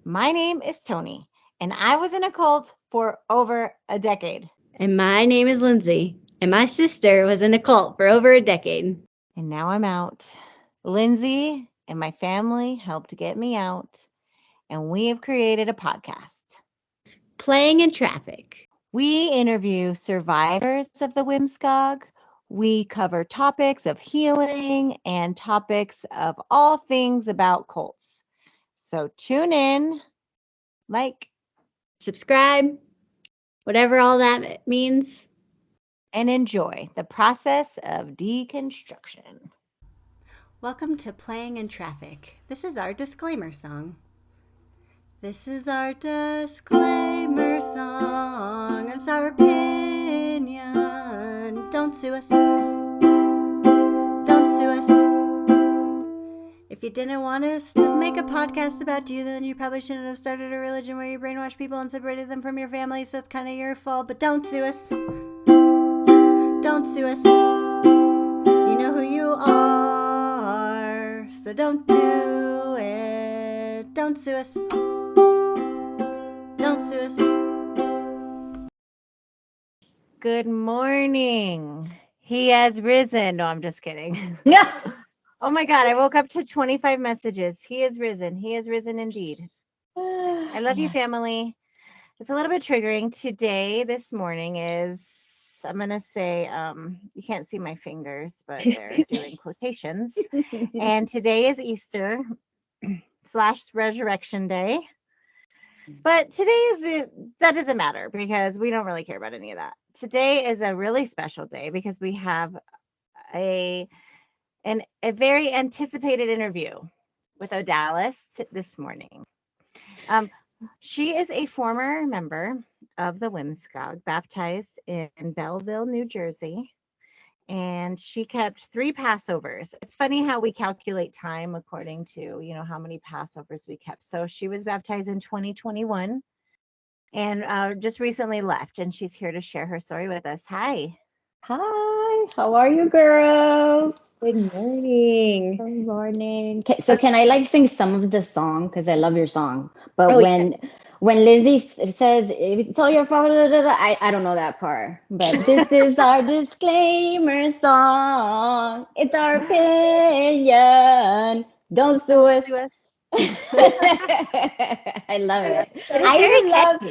My name is Tony, and I was in a cult for over a decade. And my name is Lindsay, and my sister was in a cult for over a decade. And now I'm out. Lindsay and my family helped get me out, and we have created a podcast. Playing in traffic. We interview survivors of the WMSCOG. We cover topics of healing and topics of all things about cults. So tune in, like, Subscribe, whatever all that means. and enjoy the process of deconstruction. Welcome to Playing in Traffic. This is our disclaimer song. This is our disclaimer song. It's our opinion. Don't sue us. Don't sue us. If you didn't want us to make a podcast about you, then you probably shouldn't have started a religion where you brainwash people and separated them from your family, so it's kind of your fault. But don't sue us. Don't sue us. You know who you are, so don't do it. Don't sue us. Don't sue us. Good morning. He has risen. No, I'm just kidding. Yeah. Oh my God, I woke up to 25 messages. He has risen. He has risen indeed. I love you, family. It's a little bit triggering. This morning is, I'm going to say, you can't see my fingers, but they're doing quotations. And today is Easter / Resurrection Day. But that doesn't matter because we don't really care about any of that. Today is a really special day because we have a very anticipated interview with Odalys this morning. She is a former member of the WMSCOG, baptized in Belleville, New Jersey, and she kept 3 Passovers. It's funny how we calculate time according to, how many Passovers we kept. So she was baptized in 2021 and just recently left, and she's here to share her story with us. Hi. Hi, how are you girls? Good morning. Good morning. So can I like sing some of the song? Because I love your song. But when Lizzie says it's all your fault, I don't know that part. But this is our disclaimer song. It's our opinion. Don't sue us. I love it. I even love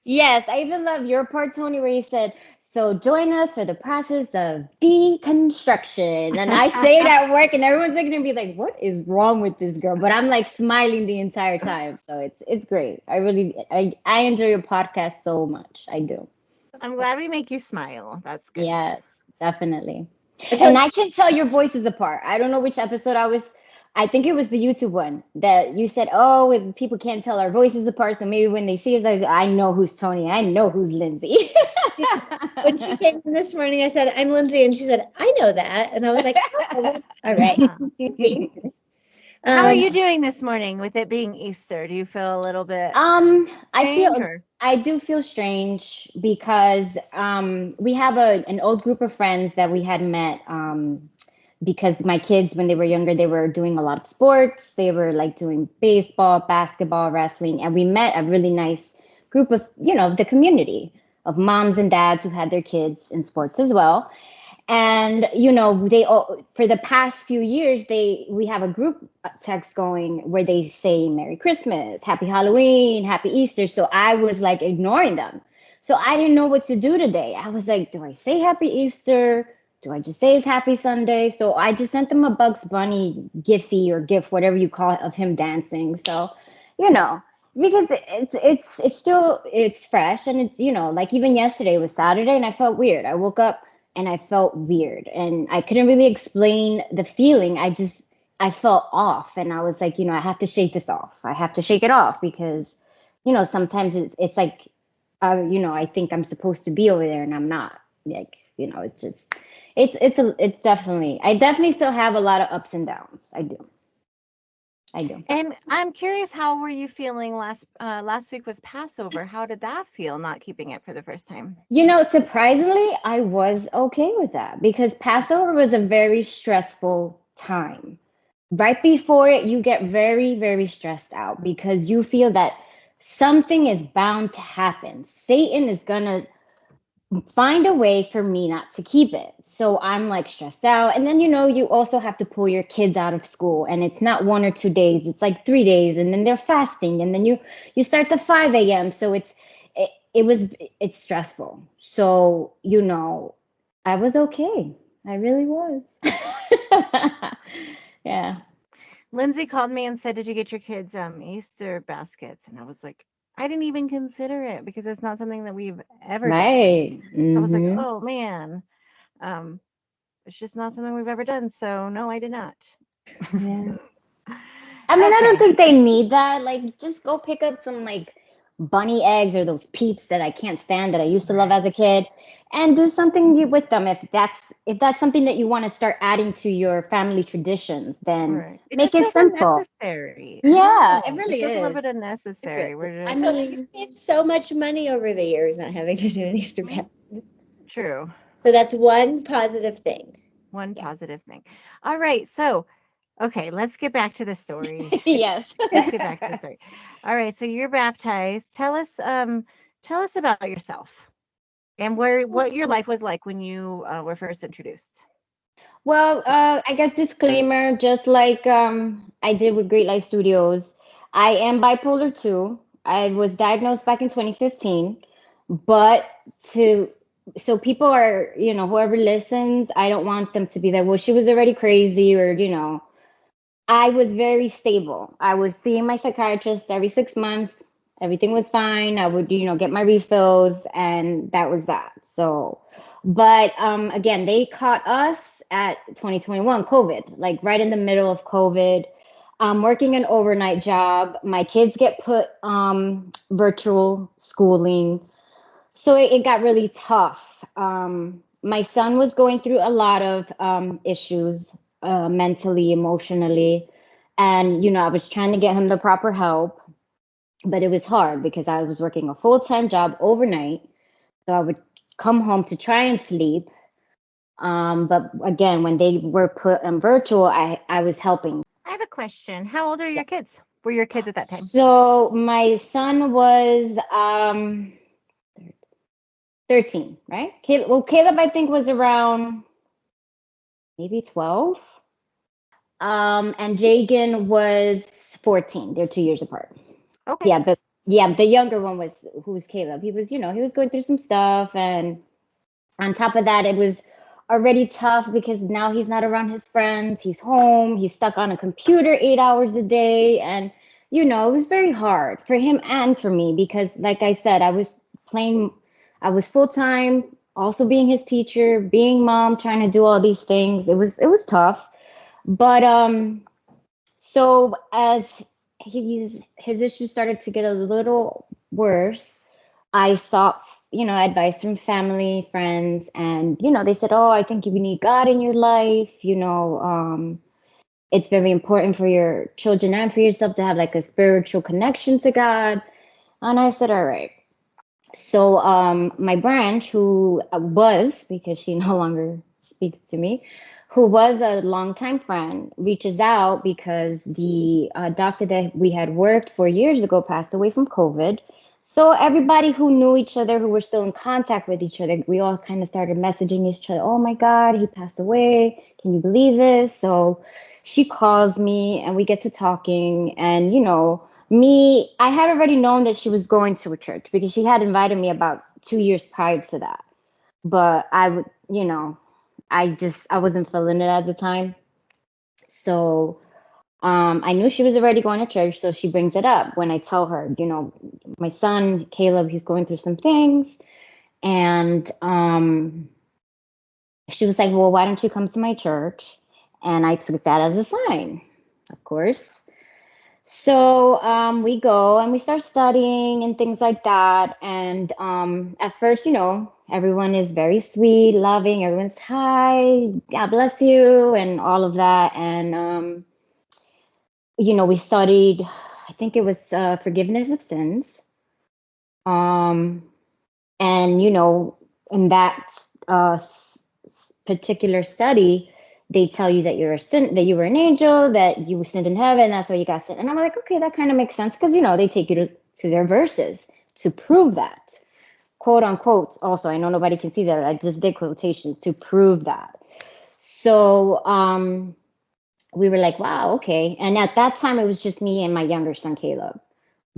Yes, I even love your part, Tony, where you said, so join us for the process of deconstruction. And I say it at work and everyone's like gonna be like, what is wrong with this girl? But I'm like smiling the entire time. So it's great. I enjoy your podcast so much. I do. I'm glad we make you smile. That's good. Yes, definitely. And I can tell your voices apart. I don't know which episode I think it was the YouTube one that you said, oh, people can't tell our voices apart. So maybe when they see us, I know who's Tony. I know who's Lindsay. When she came in this morning, I said, I'm Lindsay. And she said, I know that. And I was like, oh, all right. How are you doing this morning with it being Easter? Do you feel a little bit I do feel strange because we have an old group of friends that we had met because my kids, when they were younger, they were doing a lot of sports. They were like doing baseball, basketball, wrestling. And we met a really nice group of, the community of moms and dads who had their kids in sports as well. And, they all, for the past few years, we have a group text going where they say Merry Christmas, Happy Halloween, Happy Easter. So I was like ignoring them. So I didn't know what to do today. I was like, do I say Happy Easter? Do I just say it's Happy Sunday? So I just sent them a Bugs Bunny Giphy or GIF, whatever you call it, of him dancing. So, because it's fresh and it's, like even yesterday was Saturday and I felt weird. I woke up and I felt weird and I couldn't really explain the feeling. I felt off and I was like, I have to shake this off. I have to shake it off because, sometimes it's like, I think I'm supposed to be over there and I'm not. Like, it's just, I definitely still have a lot of ups and downs. I do. And I'm curious, how were you feeling last week was Passover? How did that feel, not keeping it for the first time? Surprisingly, I was okay with that because Passover was a very stressful time. Right before it, you get very, very stressed out because you feel that something is bound to happen. Satan is gonna find a way for me not to keep it. So I'm like stressed out. And then, you also have to pull your kids out of school, and it's not 1 or 2 days, it's like 3 days, and then they're fasting, and then you start the 5 a.m. So it's stressful. So, I was okay. I really was. Yeah. Lindsay called me and said, "Did you get your kids Easter baskets?" And I was like, I didn't even consider it because it's not something that we've ever done. Right. So I was like, Mhm. oh man, it's just not something we've ever done. So no, I did not. Yeah. I mean, I don't think they need that. Like, just go pick up some like bunny eggs or those peeps that I can't stand that I used to love as a kid, and do something with them. If that's something that you want to start adding to your family traditions, then Right. It make just it feels simple. unnecessary. I Yeah, don't it know. really It feels a little is. bit unnecessary. We're I just mean, you saved so much money over the years not having to do an Easter basket. true. So that's one positive thing. One Yeah. positive thing. All right. So, okay, let's get back to the story. Yes. Let's get back to the story. All right. So you're baptized. Tell us about yourself and what your life was like when you were first introduced. Well, I guess disclaimer, just like I did with Great Light Studios, I am bipolar 2. I was diagnosed back in 2015, but to so people are, whoever listens, I don't want them to be like, well, she was already crazy, or, I was very stable. I was seeing my psychiatrist every 6 months. Everything was fine. I would, get my refills, and that was that. So, but again, they caught us at 2021 COVID, like right in the middle of COVID. I'm working an overnight job. My kids get put virtual schooling. So it got really tough. My son was going through a lot of issues, mentally, emotionally. And, I was trying to get him the proper help, but it was hard because I was working a full-time job overnight. So I would come home to try and sleep. But again, when they were put on virtual, I was helping. I have a question. How old are your kids? Were your kids at that time? So my son was 13, right? Caleb, I think, was around maybe 12. And Jagan was 14. They're 2 years apart. Okay. Yeah, but the younger one who was Caleb. He was, he was going through some stuff, and on top of that, it was already tough because now he's not around his friends. He's home. He's stuck on a computer 8 hours a day, and it was very hard for him and for me because, like I said, I was full time, also being his teacher, being mom, trying to do all these things. It was tough. But so as his issues started to get a little worse, I sought, advice from family, friends, and they said, "Oh, I think you need God in your life. It's very important for your children and for yourself to have like a spiritual connection to God." And I said, "All right." So my branch, who was, because she no longer speaks to me, who was a longtime friend, reaches out because the doctor that we had worked for years ago passed away from COVID. So everybody who knew each other, who were still in contact with each other, we all kind of started messaging each other. "Oh my God, he passed away. Can you believe this?" So she calls me and we get to talking, and I had already known that she was going to a church because she had invited me about 2 years prior to that. But I would, I wasn't feeling it at the time. So I knew she was already going to church. So she brings it up when I tell her, my son, Caleb, he's going through some things. And she was like, "Well, why don't you come to my church?" And I took that as a sign, of course. So we go and we start studying and things like that. And at first, everyone is very sweet, loving. Everyone's, "Hi, God bless you," and all of that. And we studied. I think it was forgiveness of sins. Um, and in that particular study, they tell you that that you were an angel, that you sinned in heaven, that's why you got sent. And I'm like, okay, that kind of makes sense because they take you to their verses to prove that. Quote unquote. Also, I know nobody can see that. I just did quotations to prove that. So we were like, wow, okay. And at that time, it was just me and my younger son, Caleb.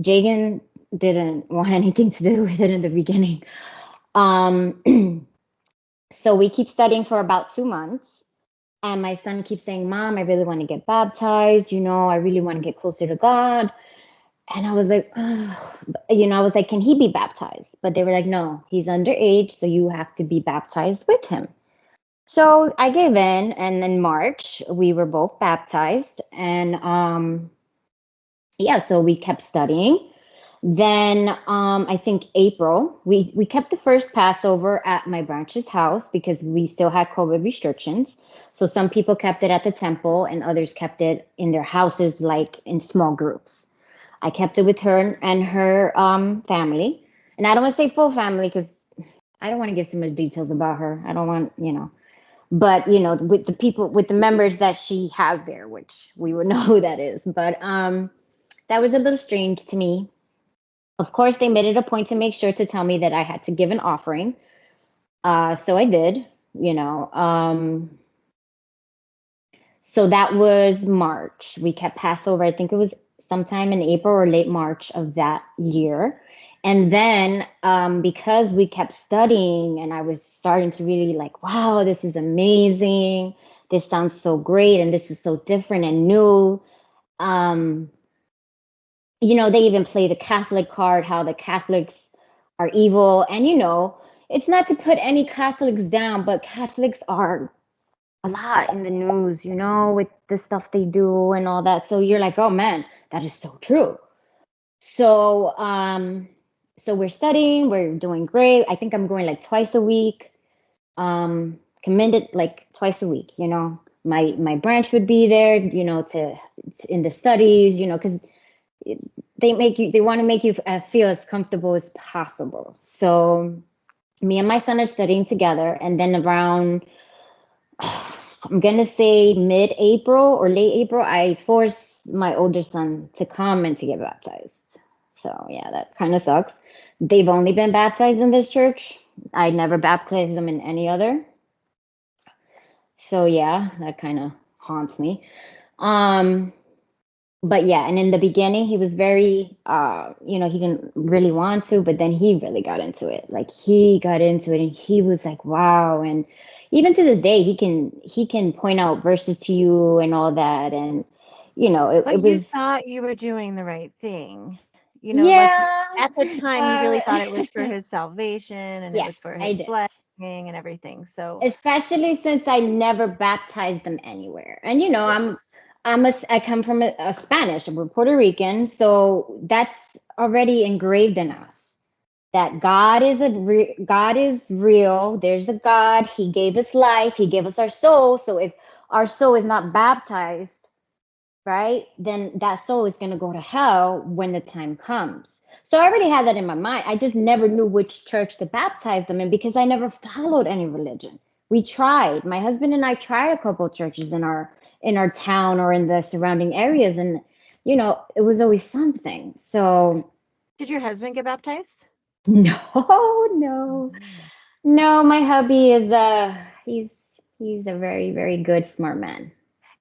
Jagan didn't want anything to do with it in the beginning. So we keep studying for about 2 months. And my son keeps saying, Mom, I really want to get baptized. I really want to get closer to God. And I was like, oh. I was like, can he be baptized? But they were like, no, he's underage, so you have to be baptized with him. So I gave in, and in March, we were both baptized. And so we kept studying. Then I think April, we kept the first Passover at my branch's house because we still had COVID restrictions. So some people kept it at the temple and others kept it in their houses, like in small groups. I kept it with her and her family. And I don't want to say full family because I don't want to give too much details about her. I don't want, but, with the people, with the members that she has there, which we would know who that is. But that was a little strange to me. Of course, they made it a point to make sure to tell me that I had to give an offering. So I did, So that was March. We kept Passover. I think it was sometime in April or late March of that year. And then because we kept studying and I was starting to really like, wow, this is amazing. This sounds so great. And this is so different and new. They even play the Catholic card, how the Catholics are evil. And, it's not to put any Catholics down, but Catholics are a lot in the news, with the stuff they do and all that. So you're like, oh man, that is so true. So, so we're studying, we're doing great. I think I'm going like twice a week, commended like twice a week, my branch would be there, to in the studies, because they want to make you feel as comfortable as possible. So me and my son are studying together. And then around, I'm going to say mid-April or late April, I forced my older son to come and to get baptized. So yeah, that kind of sucks. They've only been baptized in this church. I never baptized them in any other. So yeah, that kind of haunts me. But yeah, and in the beginning, he was very, he didn't really want to, but then he really got into it. Like he got into it and he was like, wow. And even to this day, he can point out verses to you and all that. And, But you thought you were doing the right thing. Like at the time, he really thought it was for his salvation and it was for his blessing and everything. So especially since I never baptized them anywhere. And, I come from a Spanish, we're Puerto Rican. So that's already engraved in us that God is real. There's a God. He gave us life. He gave us our soul. So if our soul is not baptized, right, then that soul is going to go to hell when the time comes. So I already had that in my mind. I just never knew which church to baptize them in because I never followed any religion. We tried. My husband and I tried a couple of churches in our town or in the surrounding areas. And, it was always something. So. Did your husband get baptized? No. My hubby is, he's a very, very good, smart man.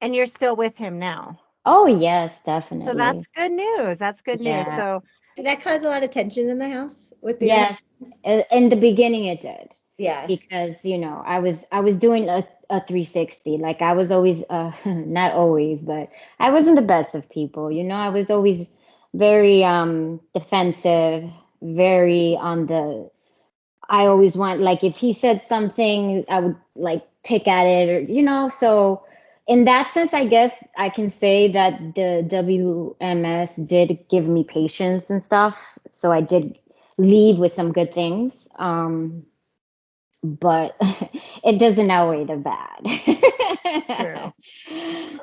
And you're still with him now? Oh, yes, definitely. So that's good news. That's good news. So did that cause a lot of tension in the house with the Yes, in the beginning it did. Yeah. Because, I was doing a 360. Like I was always, not always, but I wasn't the best of people. I was always very defensive, very I always want, like, if he said something, I would like pick at it or, so in that sense, I guess I can say that the WMS did give me patience and stuff. So I did leave with some good things. But it doesn't outweigh the bad. True.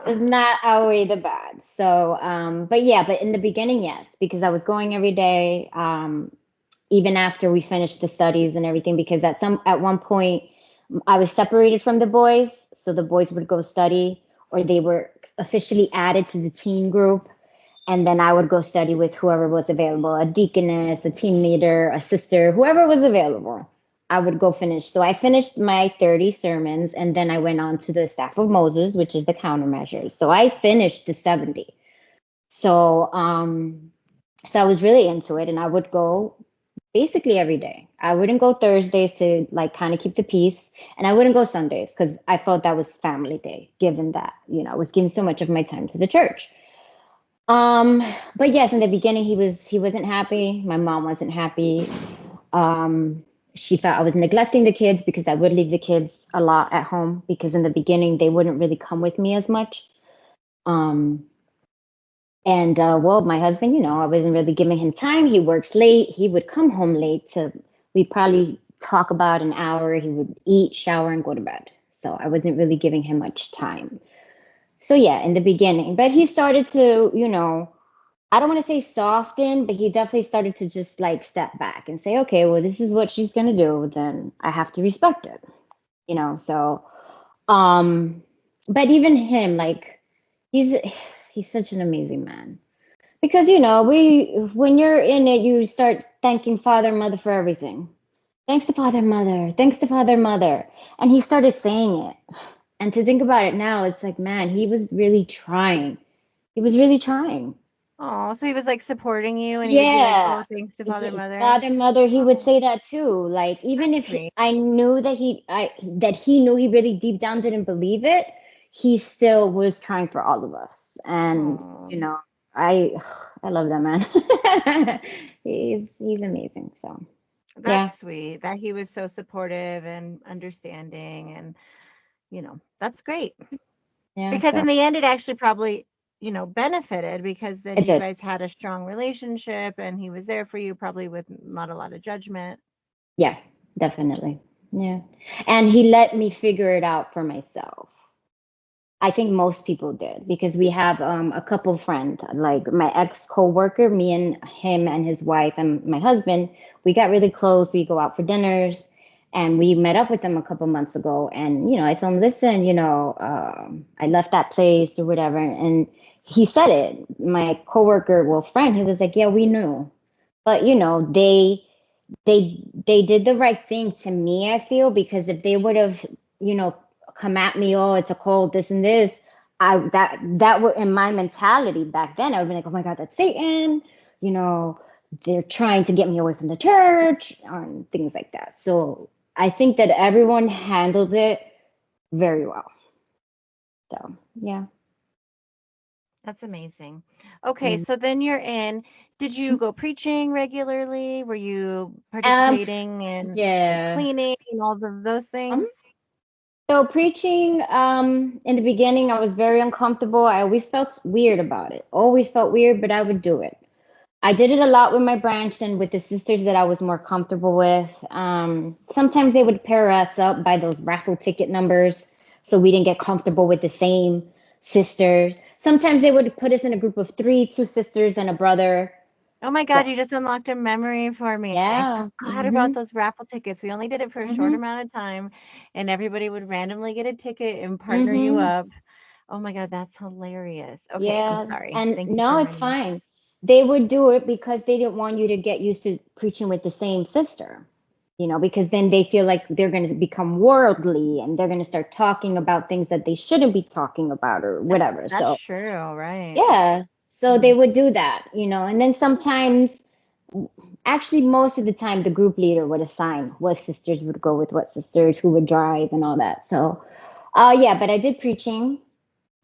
It's not outweigh the bad. So, but in the beginning, yes, because I was going every day, even after we finished the studies and everything, because at one point I was separated from the boys. So the boys would go study or they were officially added to the teen group. And then I would go study with whoever was available, a deaconess, a team leader, a sister, whoever was available. I would go finish. So I finished my 30 sermons, and then I went on to the Staff of Moses, which is the countermeasures. So I finished the 70. So so I was really into it, and I would go basically every day. I wouldn't go Thursdays to like kind of keep the peace, and I wouldn't go Sundays because I felt that was family day, given that, I was giving so much of my time to the church. But yes, in the beginning he wasn't happy. My mom wasn't happy. She felt I was neglecting the kids because I would leave the kids a lot at home because in the beginning they wouldn't really come with me as much. And well, my husband, I wasn't really giving him time. He works late. He would come home late. So we probably talk about an hour. He would eat, shower, and go to bed. So I wasn't really giving him much time. So yeah, in the beginning, but he started to, I don't want to say soften, but he definitely started to just like step back and say, okay, well, this is what she's going to do. Then I have to respect it, so, but even him, like he's such an amazing man because, when you're in it, you start thanking Father and Mother for everything. Thanks to Father and Mother. Thanks to Father and Mother. And he started saying it. And to think about it now, it's like, man, he was really trying. He was really trying. Oh, so he was like supporting you, and he would be like, "Oh, thanks to Father, Mother." Father, Mother, he would say that too. Like even if I knew that he knew he really deep down didn't believe it, he still was trying for all of us. And I love that man. he's amazing. So that's sweet that he was so supportive and understanding, and that's great. Yeah. Because in the end, it actually probably benefited because then you guys had a strong relationship and he was there for you probably with not a lot of judgment. Yeah, definitely. Yeah. And he let me figure it out for myself. I think most people did because we have a couple friends, like my ex co-worker, me and him and his wife and my husband, we got really close. We go out for dinners and we met up with them a couple months ago. And, I told him, listen, I left that place or whatever. And he said it, my coworker, friend, he was like, yeah, we knew, but they did the right thing to me, I feel, because if they would have, come at me, oh, it's a cold, this and this, that would, in my mentality back then, I would be like, oh my God, that's Satan, they're trying to get me away from the church and things like that. So I think that everyone handled it very well. So, yeah. That's amazing. Okay, so then you're in. Did you go preaching regularly? Were you participating in cleaning and all of those things? So preaching, in the beginning, I was very uncomfortable. I always felt weird about it. Always felt weird, but I would do it. I did it a lot with my branch and with the sisters that I was more comfortable with. Sometimes they would pair us up by those raffle ticket numbers, so we didn't get comfortable with the same sisters. Sometimes they would put us in a group of 3, 2 sisters and a brother. Oh my God, you just unlocked a memory for me. Yeah. I forgot about those raffle tickets. We only did it for a short amount of time, and everybody would randomly get a ticket and partner you up. Oh my God, that's hilarious. Okay, I'm sorry. And no, it's fine. They would do it because they didn't want you to get used to preaching with the same sister, because then they feel like they're going to become worldly and they're going to start talking about things that they shouldn't be talking about or whatever. That's true, right? Yeah. So they would do that, and then sometimes, actually most of the time, the group leader would assign what sisters would go with what sisters, who would drive and all that. So, but I did preaching.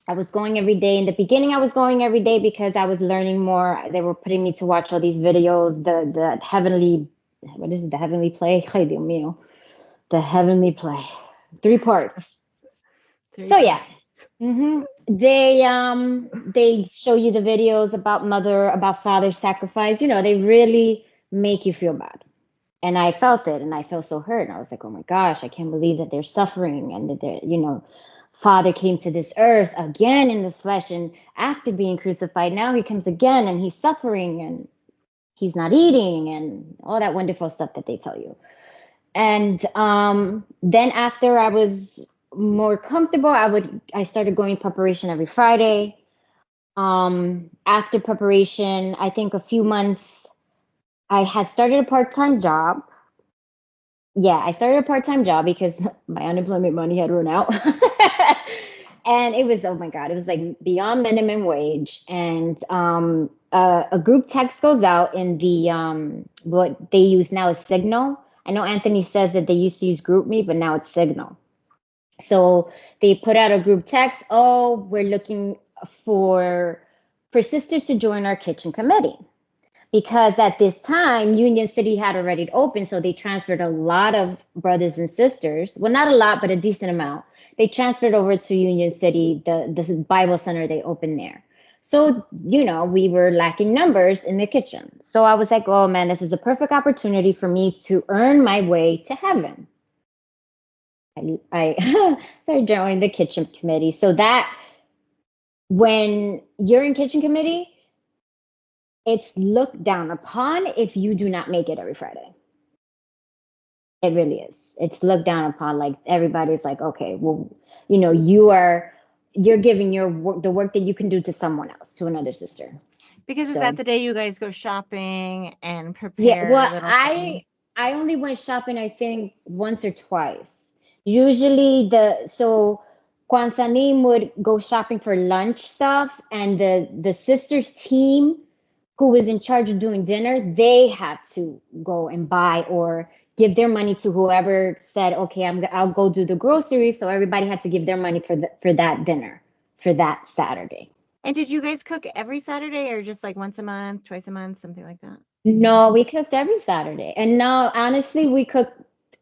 I was going every day. In the beginning, I was going every day because I was learning more. They were putting me to watch all these videos, the heavenly, what is it? The heavenly play? Ay, Dios mío. The heavenly play. 3 parts. So yeah. They show you the videos about mother, about father sacrifice. They really make you feel bad. And I felt it, and I felt so hurt. And I was like, oh my gosh, I can't believe that they're suffering and that they're, Father came to this earth again in the flesh, and after being crucified, now he comes again and he's suffering and he's not eating and all that wonderful stuff that they tell you. And then after I was more comfortable, I started going to preparation every Friday. After preparation, I think a few months, I had started a part-time job. Yeah, I started a part-time job because my unemployment money had run out. And it was, oh my God, it was like beyond minimum wage. And a group text goes out in the, what they use now is Signal. I know Anthony says that they used to use GroupMe, but now it's Signal. So they put out a group text, oh, we're looking for sisters to join our kitchen committee. Because at this time, Union City had already opened, so they transferred a lot of brothers and sisters. Well, not a lot, but a decent amount. They transferred over to Union City, the Bible center they opened there. So, we were lacking numbers in the kitchen. So I was like, oh man, this is a perfect opportunity for me to earn my way to heaven. So I joined the kitchen committee. So that when you're in kitchen committee, it's looked down upon if you do not make it every Friday. It really is. It's looked down upon. Like everybody's like, okay, well, you're giving the work that you can do to someone else, to another sister. Because is that the day you guys go shopping and prepare? Yeah, well, I only went shopping, I think, once or twice. Usually Kwansanim would go shopping for lunch stuff, and the sisters team who was in charge of doing dinner, they had to go and buy or give their money to whoever said, okay, I'll go do the groceries. So everybody had to give their money for that dinner for that Saturday. And did you guys cook every Saturday or just like once a month, twice a month, something like that? No, we cooked every Saturday. And now, honestly, we cook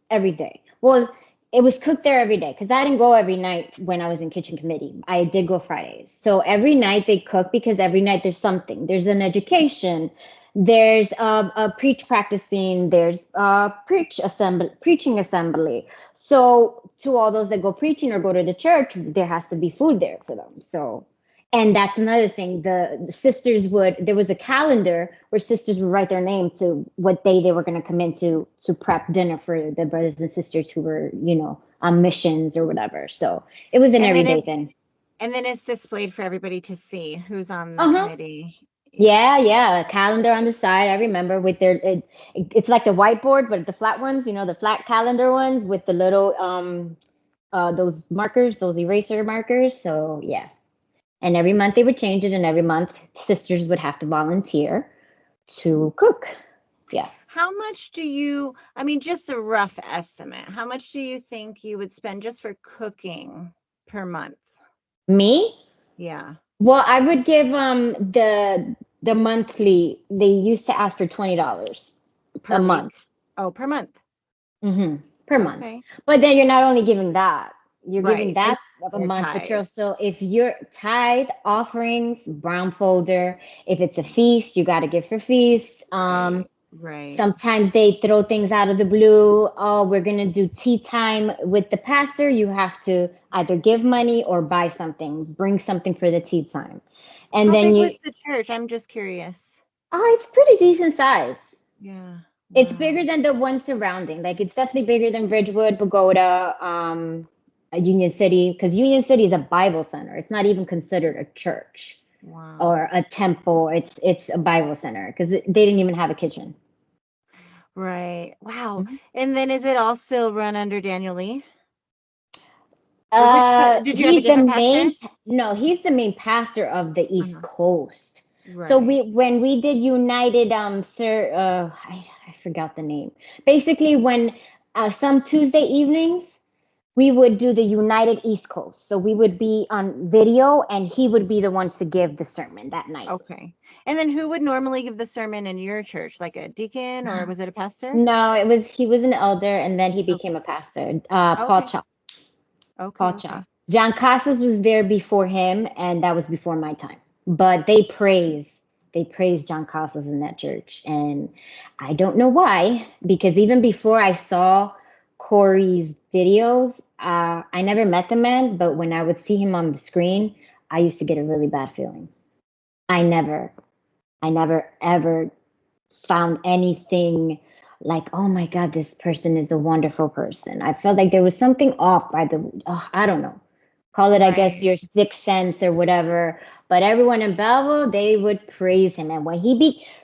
every day. Well, it was cooked there every day because I didn't go every night when I was in kitchen committee. I did go Fridays. So every night they cook because every night there's something. There's an education. There's a preach practicing. There's preaching assembly. So to all those that go preaching or go to the church, there has to be food there for them. So, and that's another thing. The sisters there was a calendar where sisters would write their name to what day they were going to come in to prep dinner for the brothers and sisters who were, on missions or whatever. So it was an everyday thing. And then it's displayed for everybody to see who's on the committee. Yeah. A calendar on the side. I remember with it's like the whiteboard, but the flat ones, the flat calendar ones with the little, those markers, those eraser markers. So yeah. And every month they would change it, and every month sisters would have to volunteer to cook. Yeah. How much just a rough estimate, how much do you think you would spend just for cooking per month? Me? Yeah. Well, I would give the monthly, they used to ask for $20 a month. Oh, per month. Mm-hmm. Per month. Okay. But then you're not only giving that, you're giving that a month, but you're also, if you're tithe, offerings, brown folder, if it's a feast, you got to give for feasts. Right. Sometimes they throw things out of the blue. Oh, we're going to do tea time with the pastor. You have to either give money or buy something, bring something for the tea time. And How then big was the church? I'm just curious. Oh, it's pretty decent size. Yeah. Wow. It's bigger than the one surrounding. Like it's definitely bigger than Ridgewood, Pagoda, Union City, because Union City is a Bible center. It's not even considered a church. Wow. Or a temple. It's a Bible center because they didn't even have a kitchen. Right. Wow. Mm-hmm. And then is it all still run under Daniel Lee? Did you have a different pastor? No, he's the main pastor of the East Coast. Right. So when we did United, I forgot the name. Basically, when some Tuesday evenings, we would do the United East Coast. So we would be on video and he would be the one to give the sermon that night. Okay. And then who would normally give the sermon in your church? Like a deacon or was it a pastor? No, he was an elder and then he became a pastor. Paul Cha. Okay. Paul Cha. John Casas was there before him and that was before my time. But they praise John Casas in that church. And I don't know why, because even before I saw Corey's videos, I never met the man, but when I would see him on the screen, I used to get a really bad feeling. I never ever found anything like, oh my God, this person is a wonderful person. I felt like there was something off by I don't know, call it, I guess, your sixth sense or whatever. But everyone in Belleville, they would praise him. And when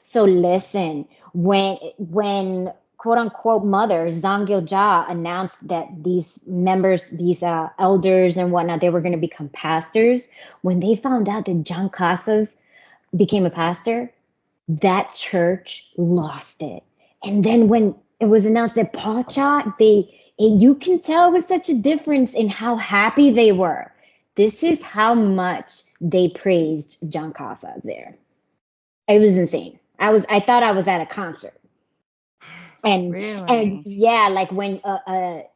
so listen, when quote unquote mother Zhang Gilja announced that these members, these elders and whatnot, they were going to become pastors. When they found out that John Casas became a pastor, that church lost it. And then when it was announced that Paul Cha, you can tell it was such a difference in how happy they were. This is how much they praised John Casas there. It was insane. I thought I was at a concert. And yeah, like when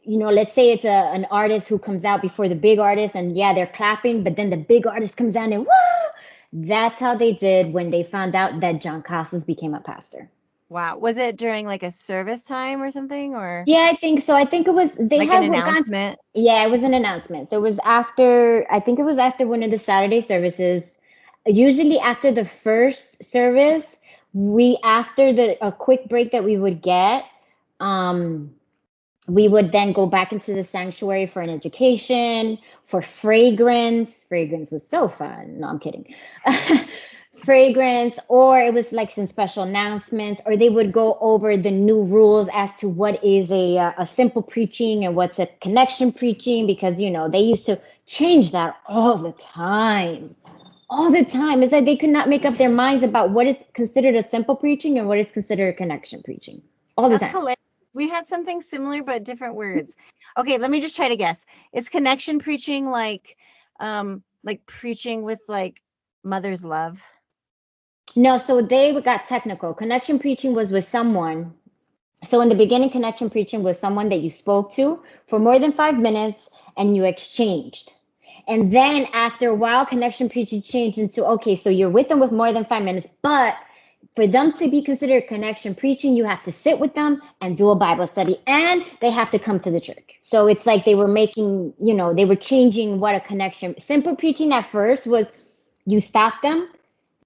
let's say it's an artist who comes out before the big artist, and yeah, they're clapping, but then the big artist comes out and woo! That's how they did when they found out that John Casas became a pastor. Wow. Was it during like a service time or something, or? Yeah, I think so. I think it was, they like had an announcement. Yeah, it was an announcement. So it was after one of the Saturday services. Usually after the first service, after a quick break that we would get, we would then go back into the sanctuary for an education, for fragrance. Fragrance was so fun. No, I'm kidding. Fragrance, or it was like some special announcements, or they would go over the new rules as to what is a simple preaching and what's a connection preaching, because they used to change that all the time. It's like they could not make up their minds about what is considered a simple preaching and what is considered a connection preaching all the time. Hilarious. We had something similar but different words. Okay, let me just try to guess. Is connection preaching like preaching with like mother's love? No, so they got technical. Connection preaching was with someone. So in the beginning, connection preaching was someone that you spoke to for more than 5 minutes and you exchanged. And then after a while, connection preaching changed into, okay, so you're with them with more than 5 minutes, but for them to be considered connection preaching, you have to sit with them and do a Bible study, and they have to come to the church. So it's like they were making, they were changing what a connection. Simple preaching at first was you stop them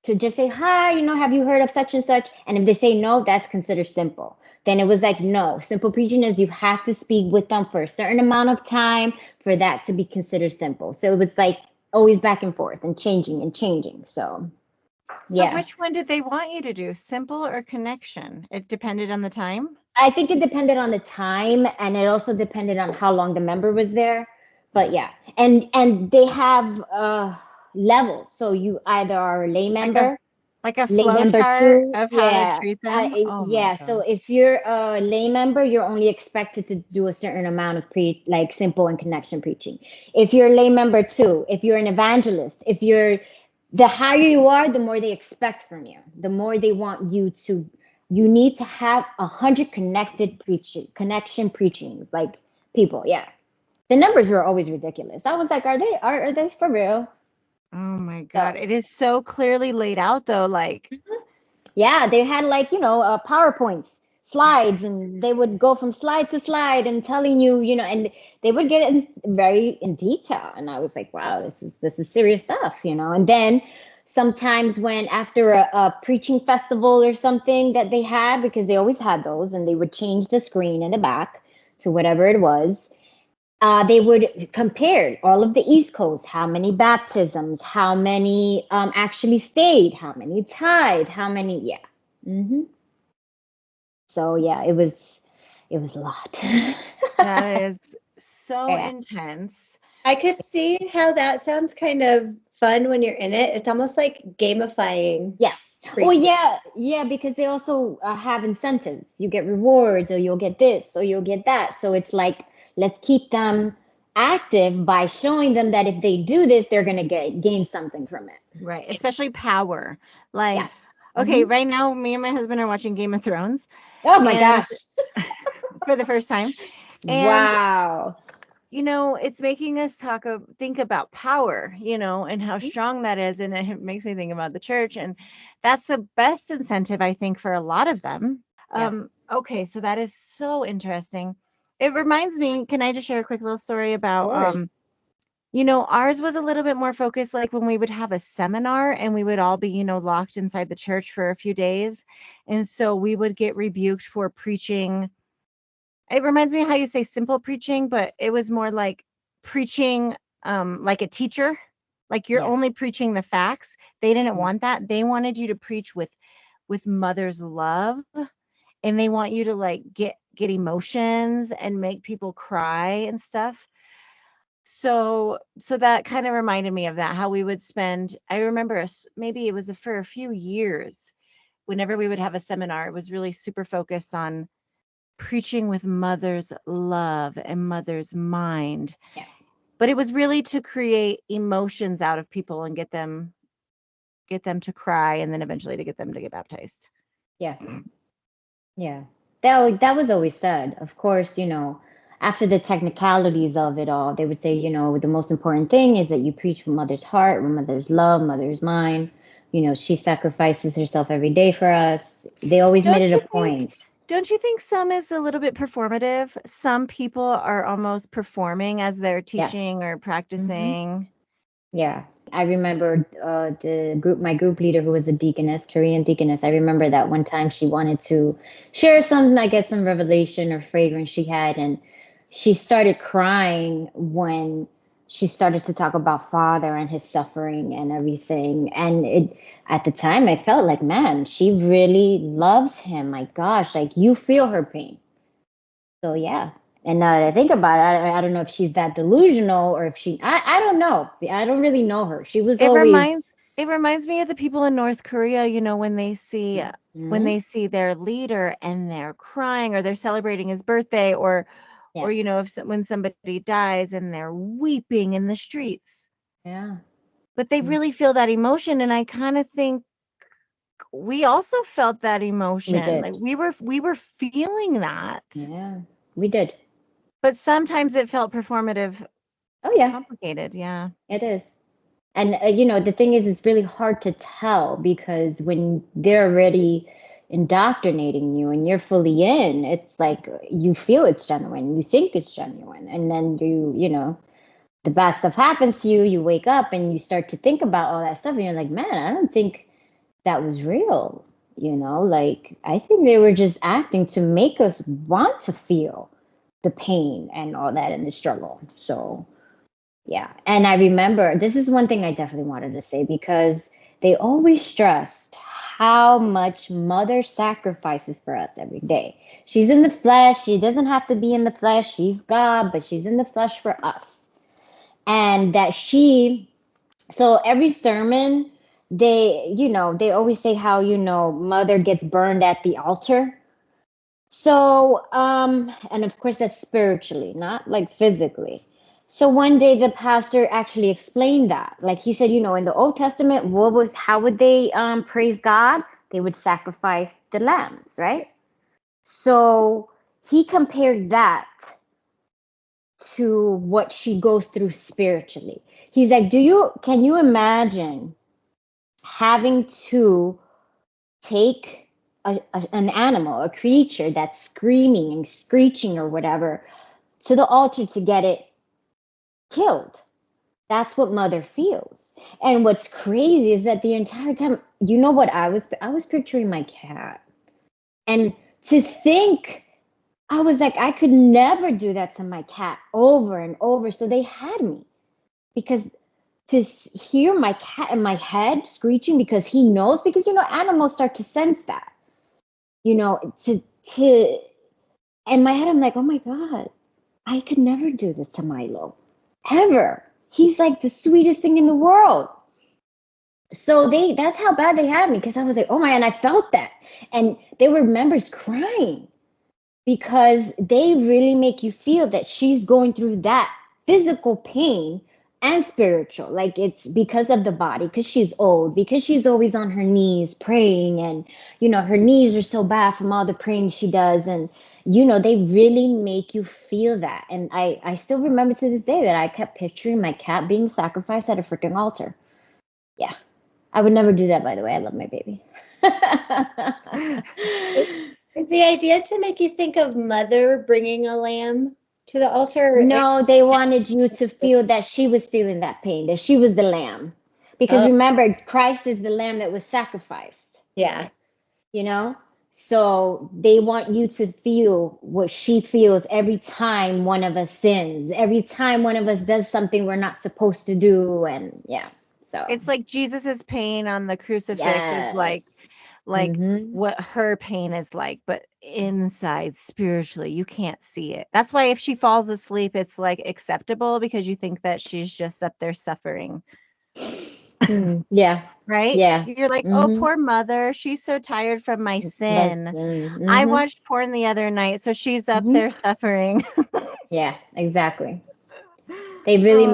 to just say, hi, have you heard of such and such? And if they say no, that's considered simple. Then it was like, no, simple preaching is you have to speak with them for a certain amount of time for that to be considered simple. So it was like always back and forth and changing. So yeah. Which one did they want you to do, simple or connection? It depended on the time? I think it depended on the time, and it also depended on how long the member was there. But yeah, and they have levels. So you either are a lay member, like a flow chart of how to treat them. So if you're a lay member, you're only expected to do a certain amount of simple and connection preaching. If you're a lay member too, if you're an evangelist, the higher you are, the more they expect from you. The more they want you to. You need to have 100 connection preachings, like people. Yeah, the numbers were always ridiculous. I was like, are they for real? Oh my God. It is so clearly laid out though. Like, yeah, they had PowerPoints, slides, and they would go from slide to slide and telling you, and they would get it very in detail. And I was like, wow, this is serious stuff, and then sometimes when after a preaching festival or something that they had, because they always had those, and they would change the screen in the back to whatever it was. They would compare all of the East Coast, how many baptisms, how many actually stayed, how many tithe, how many, So yeah, it was a lot. That is so intense. I could see how that sounds kind of fun when you're in it. It's almost like gamifying. Yeah. Well, yeah, because they also have incentives. You get rewards, or you'll get this, or you'll get that. So it's like, let's keep them active by showing them that if they do this, they're going to gain something from it. Right. Especially power. Like, okay, right now, me and my husband are watching Game of Thrones. Oh my gosh. For the first time. And, wow. It's making us think about power, and how strong that is. And it makes me think about the church. And that's the best incentive, I think, for a lot of them. Yeah. Okay. So that is so interesting. It reminds me, can I just share a quick little story about, ours was a little bit more focused, like when we would have a seminar and we would all be, locked inside the church for a few days. And so we would get rebuked for preaching. It reminds me how you say simple preaching, but it was more like preaching like a teacher, Like you're Yeah. only preaching the facts. They didn't Mm. want that. They wanted you to preach with mother's love, and they want you to like get emotions and make people cry and stuff. So that kind of reminded me of that, how we would spend, I remember maybe it was for a few years, whenever we would have a seminar, it was really super focused on preaching with mother's love and mother's mind. Yeah. But it was really to create emotions out of people and get them to cry, and then eventually to get them to get baptized. Yeah. Yeah. That was always said. Of course, after the technicalities of it all, they would say, the most important thing is that you preach from mother's heart, from mother's love, mother's mind. She sacrifices herself every day for us. They always made it a point. Don't you think some is a little bit performative? Some people are almost performing as they're teaching or practicing. Yeah. I remember my group leader, who was a deaconess, Korean deaconess. I remember that one time she wanted to share some revelation or fragrance she had. And she started crying when she started to talk about Father and his suffering and everything. And at the time, I felt like, man, she really loves him. My gosh, like you feel her pain. So, yeah. And now that I think about it, I don't know if she's that delusional or if I don't know. I don't really know her. She was always. It reminds me of the people in North Korea, when they see their leader and they're crying, or they're celebrating his birthday, or when somebody dies and they're weeping in the streets. Yeah. But they really feel that emotion, and I kind of think we also felt that emotion. We did. Like we were feeling that. Yeah, we did. But sometimes it felt performative. Oh, yeah. Complicated, yeah. It is. And, the thing is, it's really hard to tell, because when they're already indoctrinating you and you're fully in, it's like you feel it's genuine. You think it's genuine. And then the bad stuff happens to you. You wake up and you start to think about all that stuff. And you're like, man, I don't think that was real. Like, I think they were just acting to make us want to feel the pain and all that and the struggle. So, yeah. And I remember, this is one thing I definitely wanted to say, because they always stressed how much mother sacrifices for us every day. She's in the flesh. She doesn't have to be in the flesh. She's God, but she's in the flesh for us. And that so every sermon, they always say how, mother gets burned at the altar. So, and of course that's spiritually, not like physically. So one day the pastor actually explained that. Like he said, in the Old Testament, how would they praise God? They would sacrifice the lambs, right? So he compared that to what she goes through spiritually. He's like, can you imagine having to take an animal, a creature that's screaming and screeching or whatever, to the altar to get it killed? That's what mother feels. And what's crazy is that the entire time, what I was picturing my cat. And to think, I was like, I could never do that to my cat over and over. So they had me, because to hear my cat in my head screeching, because he knows, because, animals start to sense that, in my head, I'm like, oh my God, I could never do this to Milo, ever. He's like the sweetest thing in the world. So that's how bad they had me, because I was like, oh my, and I felt that. And there were members crying, because they really make you feel that she's going through that physical pain and spiritual. Like, it's because of the body, because she's old, because she's always on her knees praying, and, her knees are so bad from all the praying she does. And, they really make you feel that. And I still remember to this day that I kept picturing my cat being sacrificed at a freaking altar. Yeah. I would never do that, by the way. I love my baby. Is the idea to make you think of mother bringing a lamb to the altar? No, they wanted you to feel that she was feeling that pain, that she was the lamb. Because remember, Christ is the lamb that was sacrificed. Yeah. So they want you to feel what she feels every time one of us sins, every time one of us does something we're not supposed to do. And yeah. So It's like Jesus's pain on the crucifix is like Mhm. what her pain is like, but inside spiritually, you can't see it. That's why if she falls asleep, it's like acceptable because you think that she's just up there suffering, Yeah. right? Yeah. You're like, oh, Mhm. poor mother. She's so tired from my But sin. I mhm. watched porn the other night, so she's up Mhm. there suffering. Yeah, exactly. Oh, They really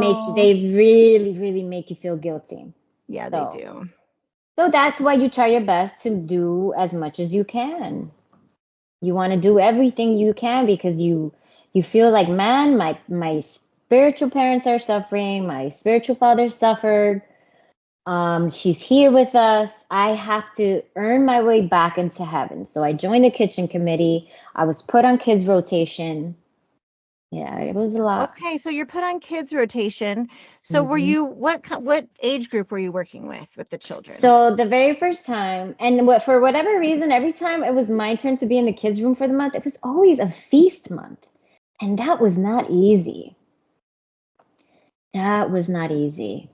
make you feel guilty. yeah, they So, do. so that's why you try your best to do as much as you can. You want to do everything you can because you feel like, man, my spiritual parents are suffering, my spiritual father suffered. She's here with us. I have to earn my way back into heaven. So I joined the kitchen committee. I was put on kids rotation. Yeah, it was a lot. Okay, so you're put on kids rotation. So were Mhm. you what age group were you working with the children? So the very first time, and for whatever reason, every time it was my turn to be in the kids' room for the month, it was always a feast month. And that was not easy. That was not easy.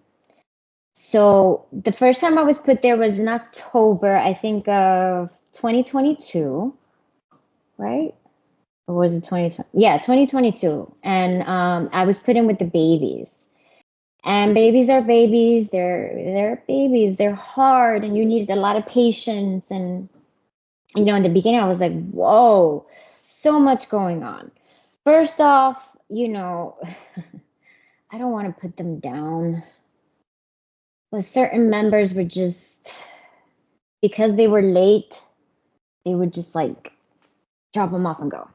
So the first time I was put there was in October, I think, of 2022, right? Or was it 2020? Yeah, 2022. And I was put in with the babies. And babies are babies. They're babies. They're hard, and you need a lot of patience. And in the beginning, I was like, whoa, so much going on. First off, I don't want to put them down, but certain members were just, because they were late, they would just like drop them off and go,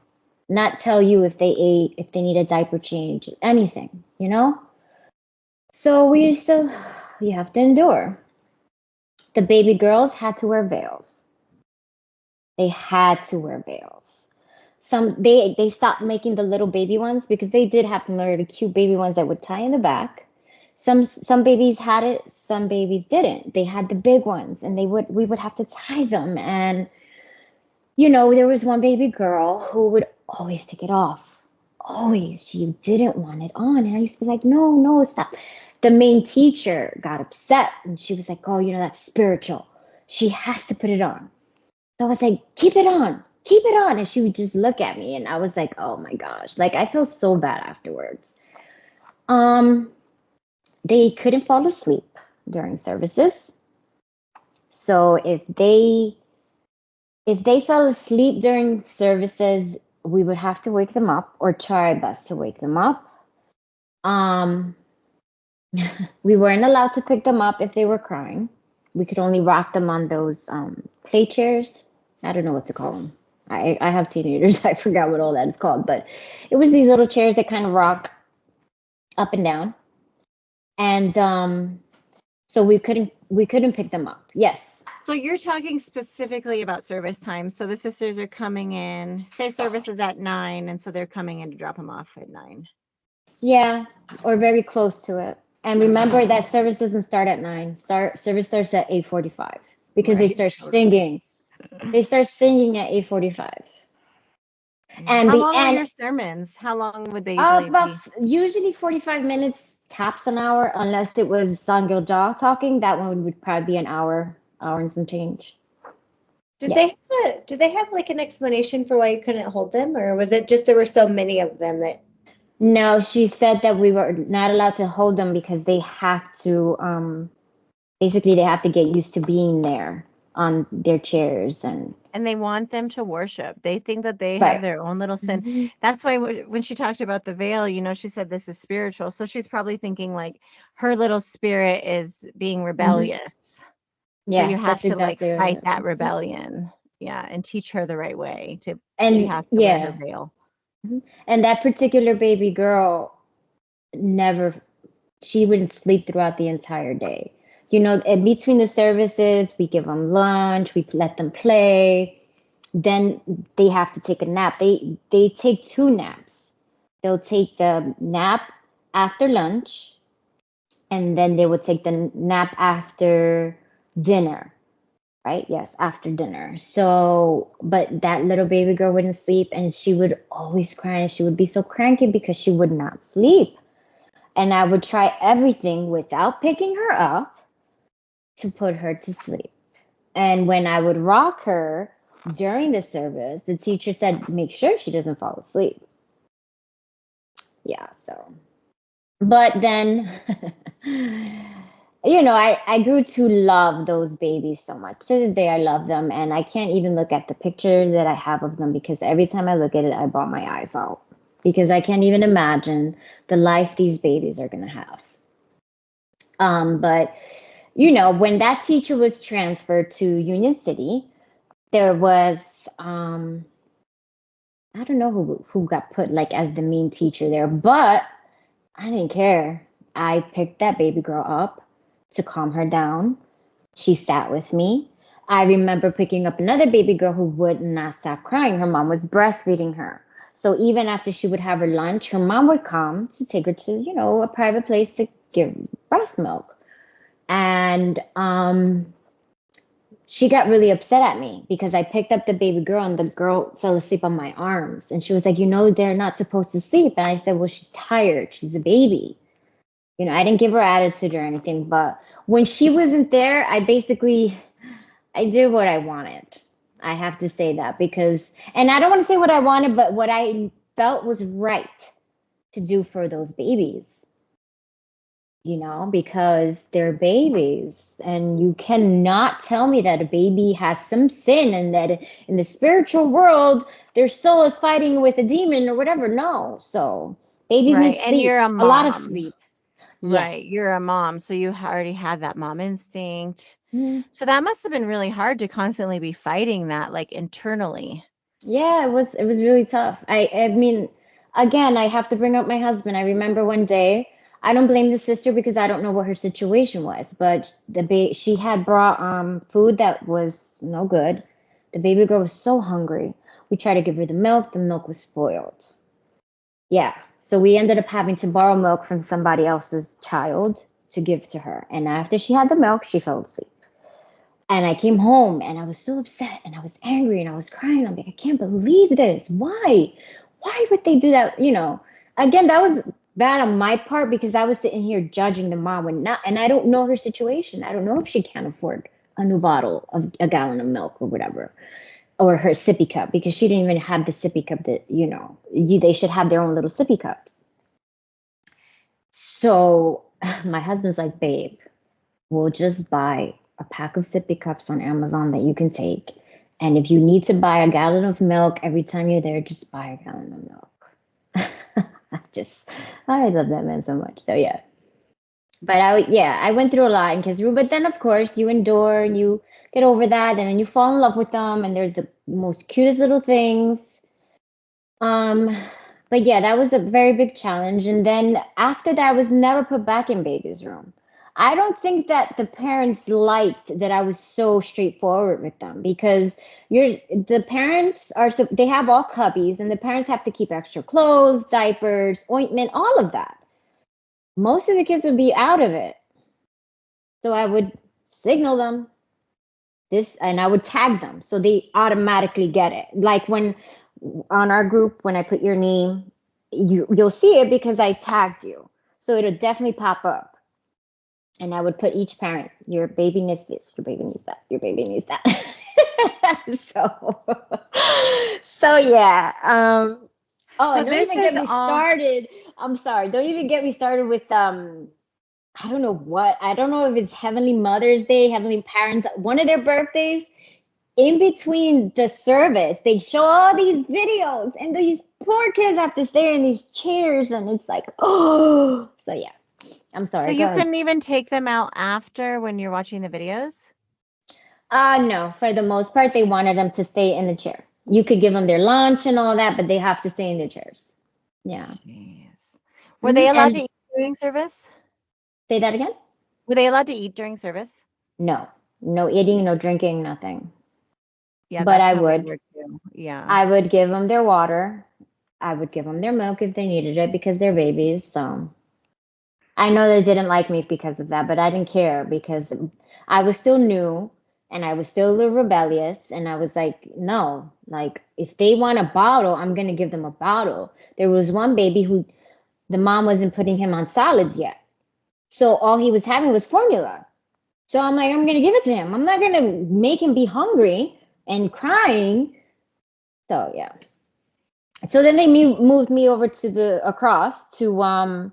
not tell you if they ate, if they need a diaper change, anything. So you have to endure. The baby girls had to wear veils. They had to wear veils. They stopped making the little baby ones because they did have some really cute baby ones that would tie in the back. Some babies had it, some babies didn't. They had the big ones, and we would have to tie them. And there was one baby girl who would always take it off. Always. She didn't want it on. And I used to be like, no, no, stop. The main teacher got upset, and she was like, oh, that's spiritual. She has to put it on. So I was like, keep it on. Keep it on. And she would just look at me, and I was like, oh my gosh. Like, I feel so bad afterwards. They couldn't fall asleep during services. So if they fell asleep during services, we would have to wake them up or try our best to wake them up. We weren't allowed to pick them up if they were crying. We could only rock them on those play chairs. I don't know what to call them. I have teenagers. I forgot what all that is called, but it was these little chairs that kind of rock up and down. And so we couldn't pick them up. Yes. So you're talking specifically about service time. So the sisters are coming in, say service is at 9, and so they're coming in to drop them off at 9. Yeah, or very close to it. And remember that service doesn't start at 9. Service starts at 8:45 because they start singing. They start singing at 8:45. And How long are your sermons? How long would they usually be? Usually 45 minutes, tops an hour, unless it was Sangil Jha talking. That one would probably be an hour and some change. Did they have like an explanation for why you couldn't hold them, or was it just there were so many of them that? No, she said that we were not allowed to hold them because they have to basically they have to get used to being there on their chairs, and they want them to worship. They think that they have their own little sin. Mm-hmm. That's why when she talked about the veil, she said this is spiritual. So she's probably thinking like her little spirit is being rebellious. Yeah, so you have to exactly fight that rebellion. Yeah, and teach her the right way she has to wear her veil. And that particular baby girl she wouldn't sleep throughout the entire day. In between the services, we give them lunch, we let them play. Then they have to take a nap. They take 2 naps. They'll take the nap after lunch, and then they would take the nap after dinner. Right? Yes, after dinner. So, but that little baby girl wouldn't sleep, and she would always cry, and she would be so cranky because she would not sleep. And I would try everything without picking her up, to put her to sleep. And when I would rock her during the service, the teacher said, make sure she doesn't fall asleep. Yeah, so. But then, I grew to love those babies so much. To this day, I love them. And I can't even look at the picture that I have of them because every time I look at it, I bawl my eyes out. Because I can't even imagine the life these babies are going to have. But, when that teacher was transferred to Union City, there was, I don't know who got put like as the main teacher there, but I didn't care. I picked that baby girl up to calm her down. She sat with me. I remember picking up another baby girl who would not stop crying. Her mom was breastfeeding her. So even after she would have her lunch, her mom would come to take her to, a private place to give breast milk. And she got really upset at me because I picked up the baby girl and the girl fell asleep on my arms. And she was like, they're not supposed to sleep. And I said, well, she's tired. She's a baby. I didn't give her attitude or anything. But when she wasn't there, I did what I wanted. I have to say that and I don't want to say what I wanted, but what I felt was right to do for those babies. Because they're babies and you cannot tell me that a baby has some sin and that in the spiritual world, their soul is fighting with a demon or whatever. No. So babies need sleep, and you're a mom. A lot of sleep. Right. Yes. You're a mom. So you already had that mom instinct. Mm-hmm. So that must have been really hard to constantly be fighting that like internally. Yeah, it was really tough. I mean, again, I have to bring up my husband. I remember one day, I don't blame the sister because I don't know what her situation was, but she had brought food that was no good. The baby girl was so hungry. We tried to give her the milk. The milk was spoiled. Yeah, so we ended up having to borrow milk from somebody else's child to give to her. And after she had the milk, she fell asleep. And I came home and I was so upset and I was angry and I was crying. I'm like, I can't believe this. Why? Why would they do that? Again, that was bad on my part because I was sitting here judging the mom and I don't know her situation. I don't know if she can't afford a new bottle of a gallon of milk or whatever, or her sippy cup, because she didn't even have the sippy cup that, they should have their own little sippy cups. So my husband's like, babe, we'll just buy a pack of sippy cups on Amazon that you can take. And if you need to buy a gallon of milk every time you're there, just buy a gallon of milk. I love that man so much. So yeah. But I went through a lot in Kisru. But then of course you endure and you get over that and then you fall in love with them and they're the most cutest little things. But yeah, that was a very big challenge. And then after that, I was never put back in baby's room. I don't think that the parents liked that I was so straightforward with them because the parents they have all cubbies and the parents have to keep extra clothes, diapers, ointment, all of that. Most of the kids would be out of it. So I would signal them and I would tag them so they automatically get it. Like when on our group, when I put your name, you'll see it because I tagged you. So it'll definitely pop up. And I would put each parent, your baby needs this, your baby needs that, your baby needs that. so yeah. Don't even get me started. I'm sorry. Don't even get me started with I don't know what. I don't know if it's Heavenly Mother's Day, Heavenly Parents, one of their birthdays. In between the service, they show all these videos, and these poor kids have to stay in these chairs, and it's like, oh. So yeah. I'm sorry. So you couldn't even take them out after when you're watching the videos? No. For the most part, they wanted them to stay in the chair. You could give them their lunch and all that, but they have to stay in their chairs. Yeah. Jeez. Were they allowed to eat during service? Say that again? Were they allowed to eat during service? No. No eating, no drinking, nothing. Yeah, but I would. Yeah. I would give them their water. I would give them their milk if they needed it because they're babies. So I know they didn't like me because of that, but I didn't care because I was still new and I was still a little rebellious. And I was like, no, like if they want a bottle, I'm going to give them a bottle. There was one baby who the mom wasn't putting him on solids yet. So all he was having was formula. So I'm like, I'm going to give it to him. I'm not going to make him be hungry and crying. So, yeah. So then they moved me over to across to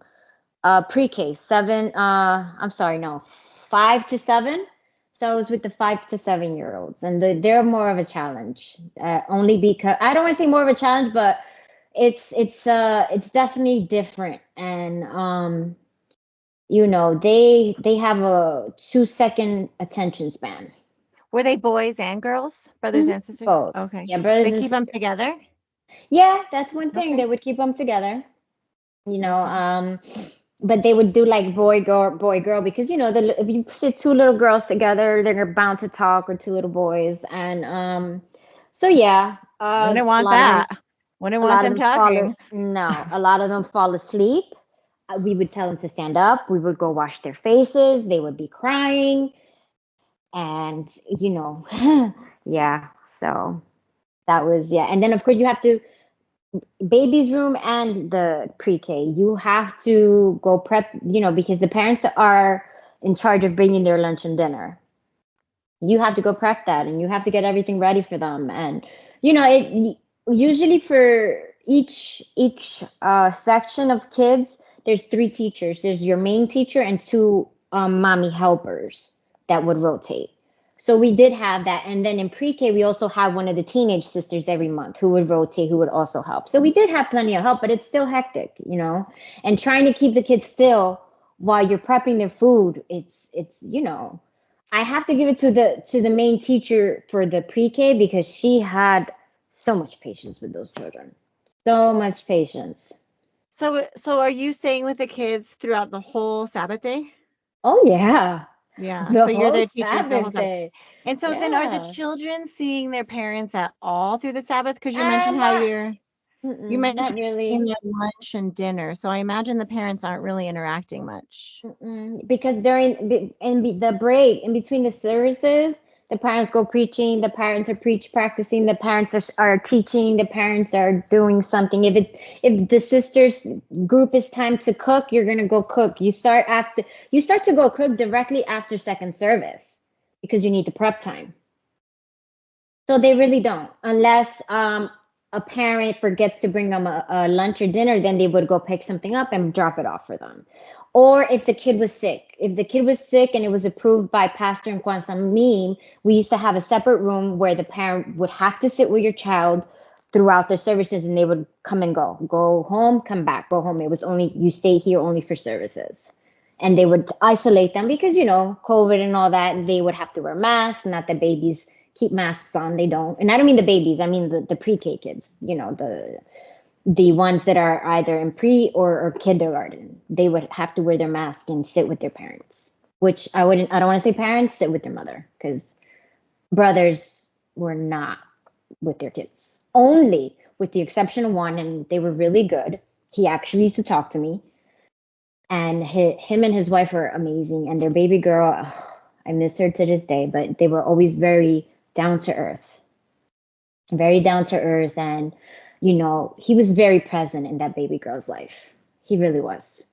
pre-K, 5 to 7. So I was with the 5 to 7-year-olds, and they're more of a challenge. Only because I don't want to say more of a challenge, but it's definitely different. And they have a 2-second attention span. Were they boys and girls, brothers and sisters? Both. Okay. Yeah, brothers. They keep them together. Yeah, that's one thing. Okay. They would keep them together. But they would do like boy girl because if you sit 2 little girls together, they're bound to talk, or 2 little boys, and so yeah. Wouldn't want that. Wouldn't want them talking. A lot of them fall asleep. We would tell them to stand up. We would go wash their faces. They would be crying, and yeah. So that was and then of course you have to. Baby's room and the pre-K, you have to go prep, because the parents are in charge of bringing their lunch and dinner. You have to go prep that, and you have to get everything ready for them. And it usually for each section of kids, there's 3 teachers. There's your main teacher and 2 mommy helpers that would rotate. So we did have that. And then in pre-K, we also have one of the teenage sisters every month who would rotate, who would also help. So we did have plenty of help, but it's still hectic, and trying to keep the kids still while you're prepping their food. It's I have to give it to the main teacher for the pre-K, because she had so much patience with those children. So much patience. So are you staying with the kids throughout the whole Sabbath day? Oh, yeah. Yeah. The So you're their whole teacher the whole Sabbath Sabbath. day. And so then are the Yeah. children seeing their parents at all through the Sabbath? Because you mentioned how you Not mentioned really. in their lunch and dinner. So I imagine the parents aren't really interacting much. Because during the break in between the services, the parents go preaching, the parents are practicing, the parents are teaching, the parents are doing something. If the sisters group is time to cook, you're gonna go cook. You start to go cook directly after second service, because you need the prep time. So they really don't, unless a parent forgets to bring them a lunch or dinner, then they would go pick something up and drop it off for them. Or if the kid was sick. If the kid was sick and it was approved by Pastor and Kwanzaa, we used to have a separate room where the parent would have to sit with your child throughout the services, and they would come and go home, come back, go home. It was only, you stay here only for services. And they would isolate them because, COVID and all that, they would have to wear masks, not the babies keep masks on. They don't. And I don't mean the babies, I mean the pre-K kids, the ones that are either in pre or kindergarten. They would have to wear their mask and sit with their parents, which I don't want to say parents, sit with their mother, because brothers were not with their kids, only with the exception of one, and they were really good. He actually used to talk to me, and him and his wife are amazing, and their baby girl, I miss her to this day, but they were always very down to earth, and he was very present in that baby girl's life. He really was.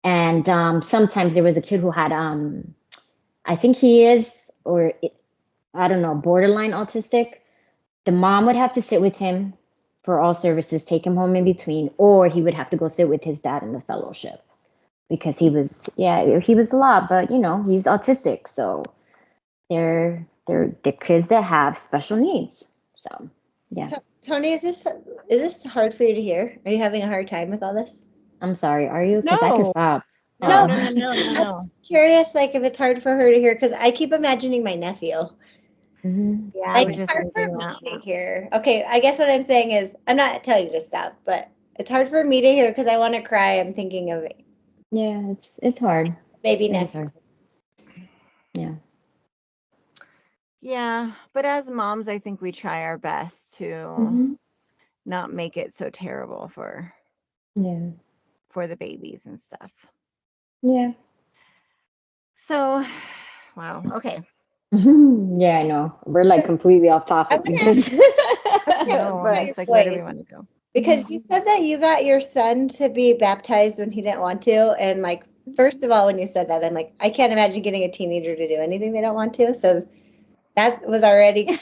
And sometimes there was a kid who had I think he is, I don't know, borderline autistic. The mom would have to sit with him for all services, take him home in between, or he would have to go sit with his dad in the fellowship, because he was a lot, but he's autistic, so they're kids that have special needs. So yeah. Tony, is this hard for you to hear? Are you having a hard time with all this? I'm sorry. Are you? Because I can No. stop. No. I'm curious, like, if it's hard for her to hear, because I keep imagining my nephew. Mm-hmm. Yeah, Like, I was just it's hard for thinking me that. to hear. Okay, I guess what I'm saying is, I'm not telling you to stop, but it's hard for me to hear because I want to cry. I'm thinking of Yeah, it's hard. baby It is nephew. hard. Yeah. Yeah, but as moms, I think we try our best to Mm-hmm. not make it so terrible for the babies and stuff. Yeah. So, wow. Okay. Yeah, I know. We're like completely off topic because No, But- it's like, where do we want to go? Because you said that you got your son to be baptized when he didn't want to, and like first of all, when you said that, I'm like, I can't imagine getting a teenager to do anything they don't want to. So that was already crazy.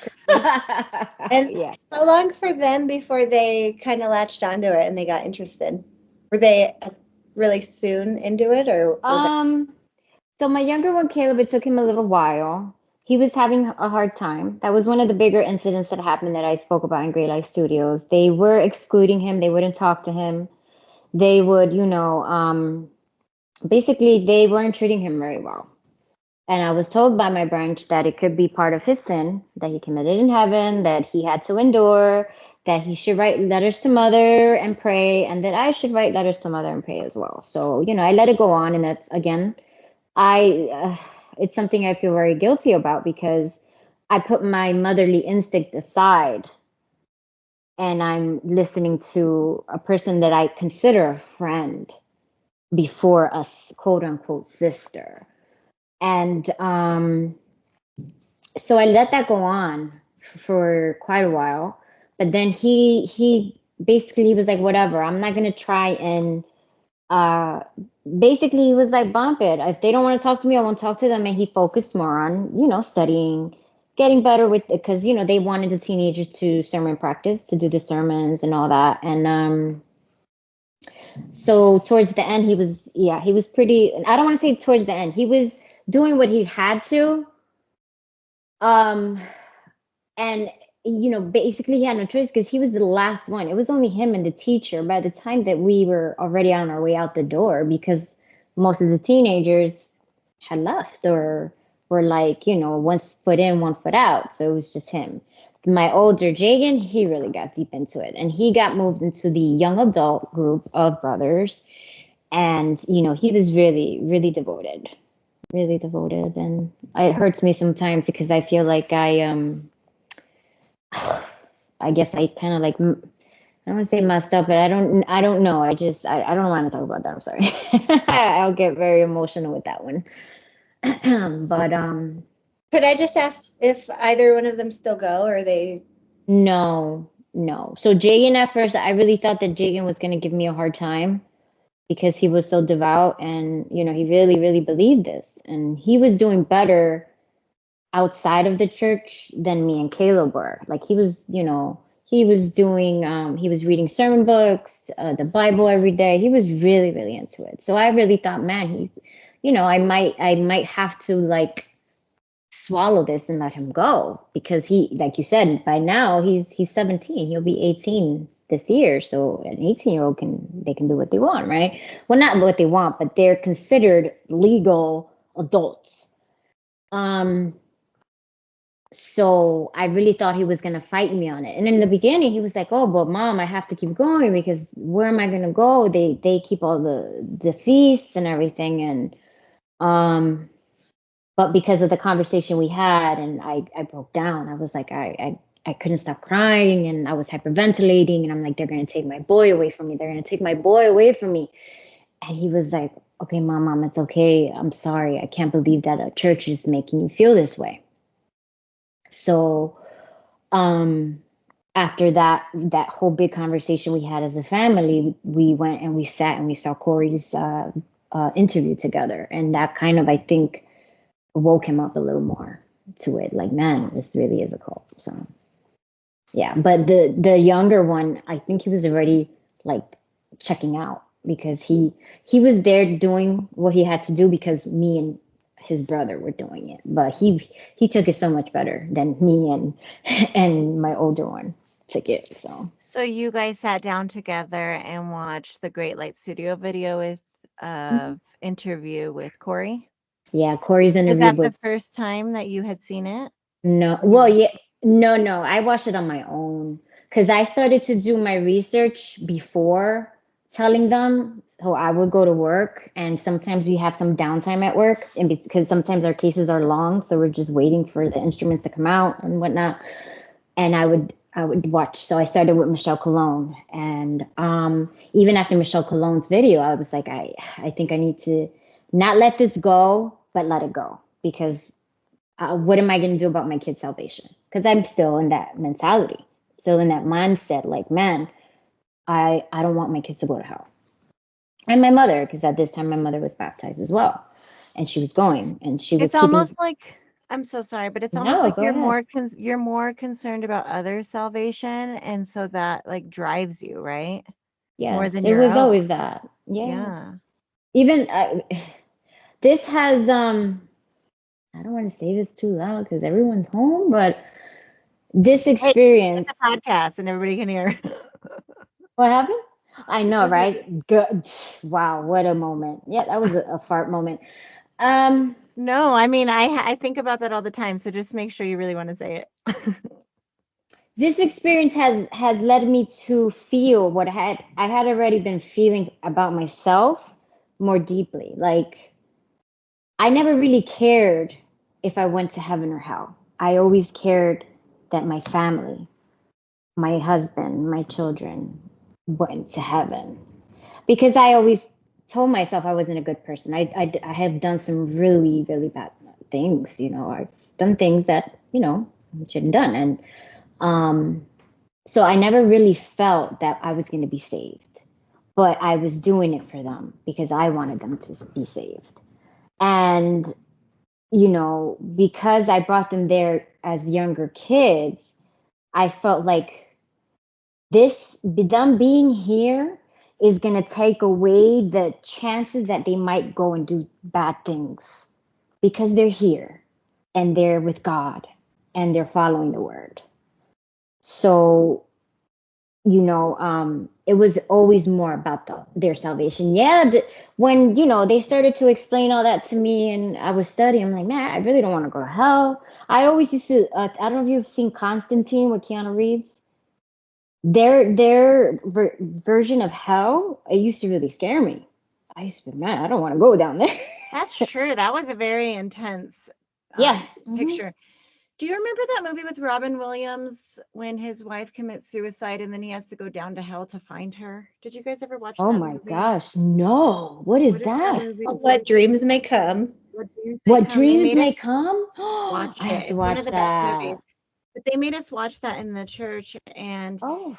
And yeah. how long for them before they kind of latched onto it and they got interested? Were they really soon into it, or was So my younger one, Caleb, it took him a little while. He was having a hard time. That was one of the bigger incidents that happened that I spoke about in Great Life Studios. They were excluding him. They wouldn't talk to him. They would, basically they weren't treating him very well. And I was told by my branch that it could be part of his sin that he committed in heaven, that he had to endure, that he should write letters to mother and pray, and that I should write letters to mother and pray as well. So, I let it go on. And that's, again, it's something I feel very guilty about because I put my motherly instinct aside and I'm listening to a person that I consider a friend before a quote unquote sister. And so I let that go on for quite a while. But then he basically was like, whatever, I'm not going to try and basically he was like, bump it. If they don't want to talk to me, I won't talk to them. And he focused more on, studying, getting better with it. Cause, they wanted the teenagers to sermon practice, to do the sermons and all that. And so towards the end, he was pretty, I don't want to say towards the end, he was doing what he had to. And basically he had no choice because he was the last one. It was only him and the teacher by the time that we were already on our way out the door, because most of the teenagers had left or were like, one foot in, one foot out. So it was just him. My older Jagan, he really got deep into it, and he got moved into the young adult group of brothers. And, he was really, really devoted, and it hurts me sometimes because I feel like I guess I kind of like, I don't want to say messed up, but I don't know. I don't want to talk about that. I'm sorry. I'll get very emotional with that one. But could I just ask if either one of them still go, or are they? No. So Jagan, at first, I really thought that Jagan was going to give me a hard time because he was so devout and, he really, really believed this. And he was doing better outside of the church than me and Caleb were. Like he was, he was doing, he was reading sermon books, the Bible every day. He was really, really into it. So I really thought, man, I might have to like swallow this and let him go, because he, like you said, by now he's 17. He'll be 18 this year. So an 18-year-old they can do what they want, right? Well, not what they want, but they're considered legal adults. So I really thought he was going to fight me on it. And in the beginning, he was like, oh, but Mom, I have to keep going because where am I going to go? They keep all the feasts and everything. And, but because of the conversation we had, and I broke down, I was like, I couldn't stop crying, and I was hyperventilating, and I'm like, they're going to take my boy away from me. They're going to take my boy away from me. And he was like, okay, Mom, it's okay. I'm sorry. I can't believe that a church is making you feel this way. So after that whole big conversation we had as a family, we went and we sat and we saw Corey's interview together. And that kind of, I think, woke him up a little more to it. Like, man, this really is a cult. So, yeah. But the younger one, I think he was already like checking out, because he was there doing what he had to do because me and his brother were doing it, but he took it so much better than me and my older one took it. So you guys sat down together and watched the Great Light Studio video with interview with Corey. Yeah, Corey's interview was that the first time that you had seen it? No, well, yeah, no, I watched it on my own because I started to do my research before telling them. So I would go to work, and sometimes we have some downtime at work, and because sometimes our cases are long, so we're just waiting for the instruments to come out and whatnot. And I would watch. So I started with Michelle Colon, and even after Michelle Colon's video, I was like, I think I need to not let this go, but let it go, because what am I going to do about my kid's salvation? Because I'm still in that mentality, still in that mindset. Like, man, I don't want my kids to go to hell. And my mother, because at this time my mother was baptized as well, and she was going, and she was It's keeping. almost like, I'm so sorry, but it's almost No, like go you're ahead. you're more concerned about other salvation, and so that like drives you, right? More Yes, than it your was own. always that. Yeah. Yeah. Even this has I don't want to say this too loud because everyone's home, but this Hey, experience. it's a podcast and everybody can hear. What happened? I know, I said, right? Good. Wow, what a moment. Yeah, that was a fart moment. Um, no, I mean, I think about that all the time, so just make sure you really want to say it. this experience has led me to feel what I had already been feeling about myself more deeply. Like I never really cared if I went to heaven or hell. I always cared that my family, my husband, my children went to heaven because I always told myself I wasn't a good person. I have done some really, really bad things. I've done things that, I shouldn't have done. And so I never really felt that I was going to be saved, but I was doing it for them because I wanted them to be saved. And, because I brought them there as younger kids, I felt like them being here is going to take away the chances that they might go and do bad things because they're here and they're with God and they're following the word. So, it was always more about their salvation. Yeah. When, they started to explain all that to me and I was studying, I'm like, man, I really don't want to go to hell. I always used to, I don't know if you've seen Constantine with Keanu Reeves. Their version of hell, it used to really scare me. I used to be, man, I don't want to go down there. That's true. That was a very intense Yeah. picture. Do you remember that movie with Robin Williams when his wife commits suicide and then he has to go down to hell to find her? Did you guys ever watch Oh that my movie? gosh, no. What is What is that that? movie? What dreams may come. What Dreams May What Come. They dreams made us may come? watch I have it. to It's one of watch the best that. movies. But they made us watch that in the church, and Oh,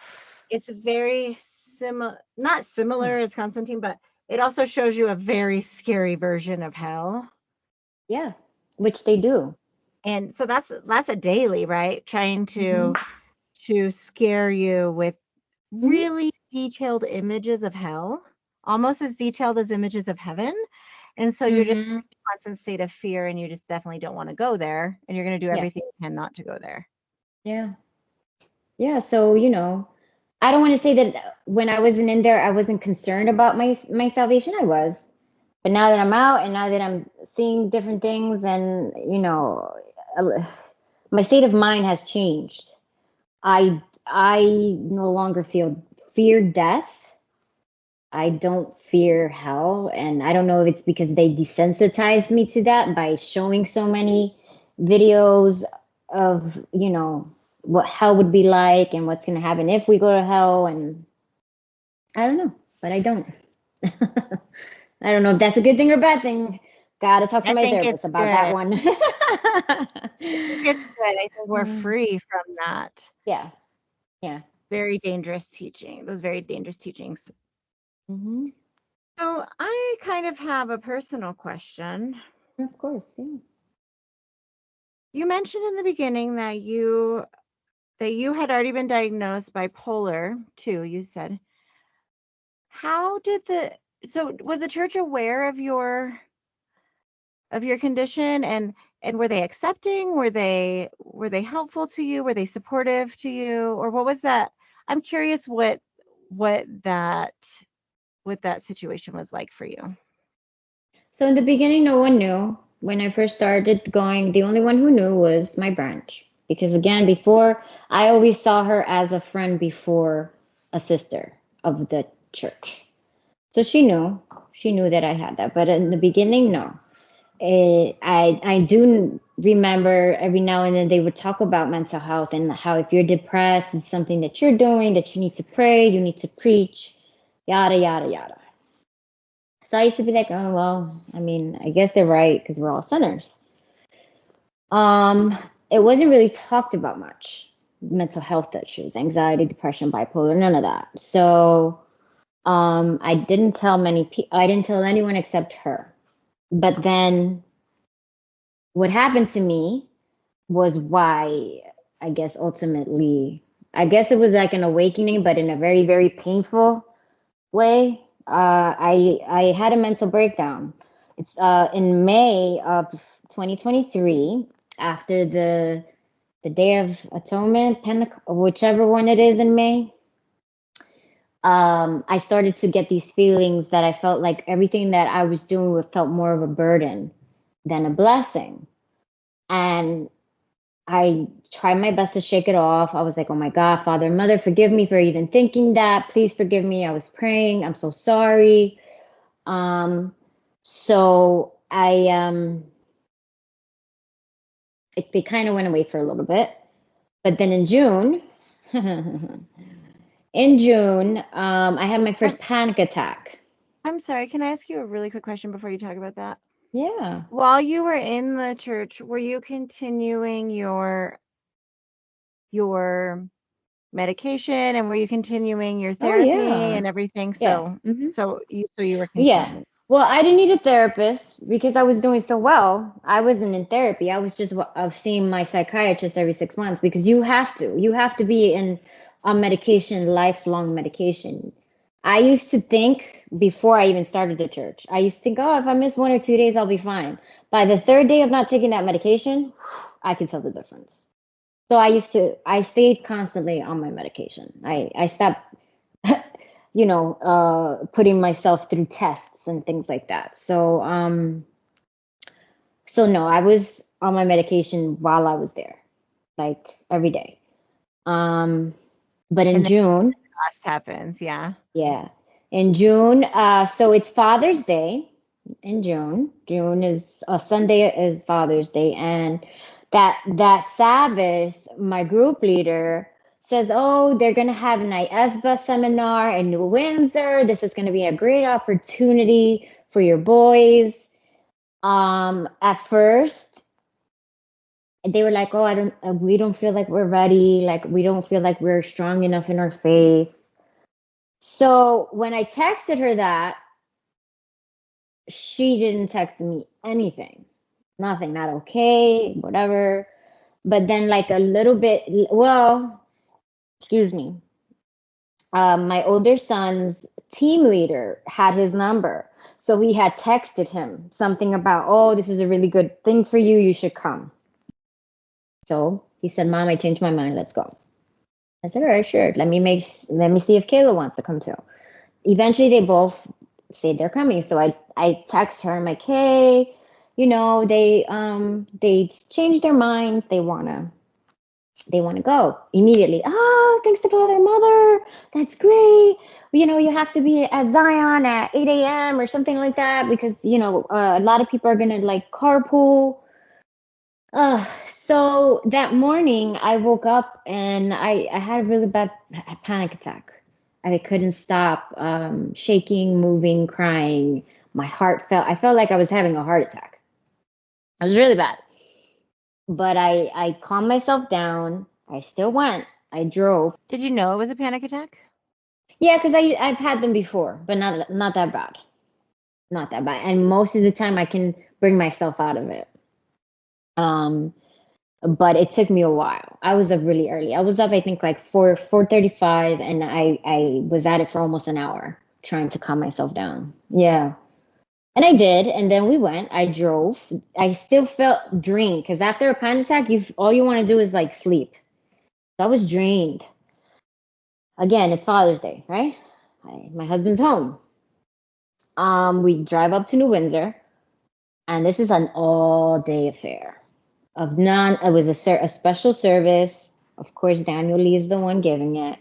it's very similar, not similar as Constantine, but it also shows you a very scary version of hell. yeah, which they do. And so that's a daily, right? Trying Mhm. to scare you with Mhm. really detailed images of hell, almost as detailed as images of heaven. And so you're just in Mhm. a constant state of fear and you just definitely don't want to go there. And you're going to do Yeah. everything you can not to go there. Yeah. Yeah. So, I don't want to say that when I wasn't in there, I wasn't concerned about my salvation. I was. But now that I'm out and now that I'm seeing different things and, uh, my state of mind has changed. I no longer fear death. I don't fear hell. And I don't know if it's because they desensitized me to that by showing so many videos of, what hell would be like and what's going to happen if we go to hell. And I don't know, but I don't. I don't know if that's a good thing or a bad thing. Gotta talk to I my think therapist it's about that good. one. I think it's good. I think we're free from that Yeah, yeah. very dangerous teaching, those very dangerous teachings. Hmm. So I kind of have a personal question. Of course, yeah. You mentioned in the beginning that you had already been diagnosed bipolar too, you said. How did so was the church aware of your condition, and were they accepting? Were they helpful to you? Were they supportive to you? Or what was that? I'm curious what that what that situation was like for you. So in the beginning, no one knew. When I first started going, the only one who knew was my branch. Because again, before, I always saw her as a friend before a sister of the church. So she knew. She knew that I had that. But in the beginning, no. I do remember every now and then they would talk about mental health and how if you're depressed, it's something that you're doing, that you need to pray, you need to preach, yada, yada, yada. So I used to be like, oh, well, I mean, I guess they're right because we're all sinners. Um, it wasn't really talked about much. Mental health issues, anxiety, depression, bipolar, none of that. So I didn't tell I didn't tell anyone except her. But then what happened to me was why, I guess ultimately, I guess it was like an awakening, but in a very, very painful way. I had a mental breakdown. It's in May of 2023, after the Day of Atonement, whichever one it is in May. I started to get these feelings that I felt like everything that I was doing felt more of a burden than a blessing. And I tried my best to shake it off. I was like, oh my God, Father and Mother, forgive me for even thinking that. Please forgive me. I was praying. I'm so sorry. So they kind of went away for a little bit. But then in June, I had my first panic attack. I'm sorry, can I ask you a really quick question before you talk about that? Yeah. While you were in the church, were you continuing your medication, and were you continuing your therapy and everything? So Yeah. so you were Yeah. continuing. Well, I didn't need a therapist because I was doing so well. I wasn't in therapy. I was just seeing my psychiatrist every 6 months, because you have to. You have to be on medication, lifelong medication. I used to think, before I even started the church, I used to think, oh, if I miss 1 or 2 days, I'll be fine. By the third day of not taking that medication, I could tell the difference. So I stayed constantly on my medication. I stopped, putting myself through tests and things like that. So no, I was on my medication while I was there, like every day. But in June, Loss happens, yeah. yeah, in June, so it's Father's Day in June. June is a Sunday is Father's Day, and that Sabbath, my group leader says, "Oh, they're gonna have an ISBA seminar in New Windsor. This is gonna be a great opportunity for your boys." At first, they were like, "Oh, we don't feel like we're ready. Like, we don't feel like we're strong enough in our faith." So when I texted her that, she didn't text me anything. Nothing, not okay, whatever. But then, like a little bit, well, excuse me, my older son's team leader had his number. So he had texted him something about, oh, this is a really good thing for you. You should come. So he said, Mom, I changed my mind. Let's go. I said, all right, sure. Let me see if Kayla wants to come too. Eventually, they both say they're coming. So I text her. I'm like, hey, they changed their minds. They wanna go immediately. Oh, thanks to Father and Mother. That's great. You have to be at Zion at 8 a.m. or something like that, because a lot of people are gonna like carpool. So that morning I woke up and I had a really bad panic attack. I couldn't stop, shaking, moving, crying. I felt like I was having a heart attack. It was really bad. But I calmed myself down. I still went. I drove. Did you know it was a panic attack? Yeah, because I've had them before, but not that bad. Not that bad. And most of the time I can bring myself out of it. But it took me a while. I was up really early. I was up, I think, like 4:35, and I was at it for almost an hour trying to calm myself down. Yeah. And I did, and then we went. I drove. I still felt drained, because after a panic attack, all you want to do is like sleep. So I was drained. Again, it's Father's Day, right? My husband's home. We drive up to New Windsor, and this is an all-day affair. It was a special service. Of course, Daniel Lee is the one giving it.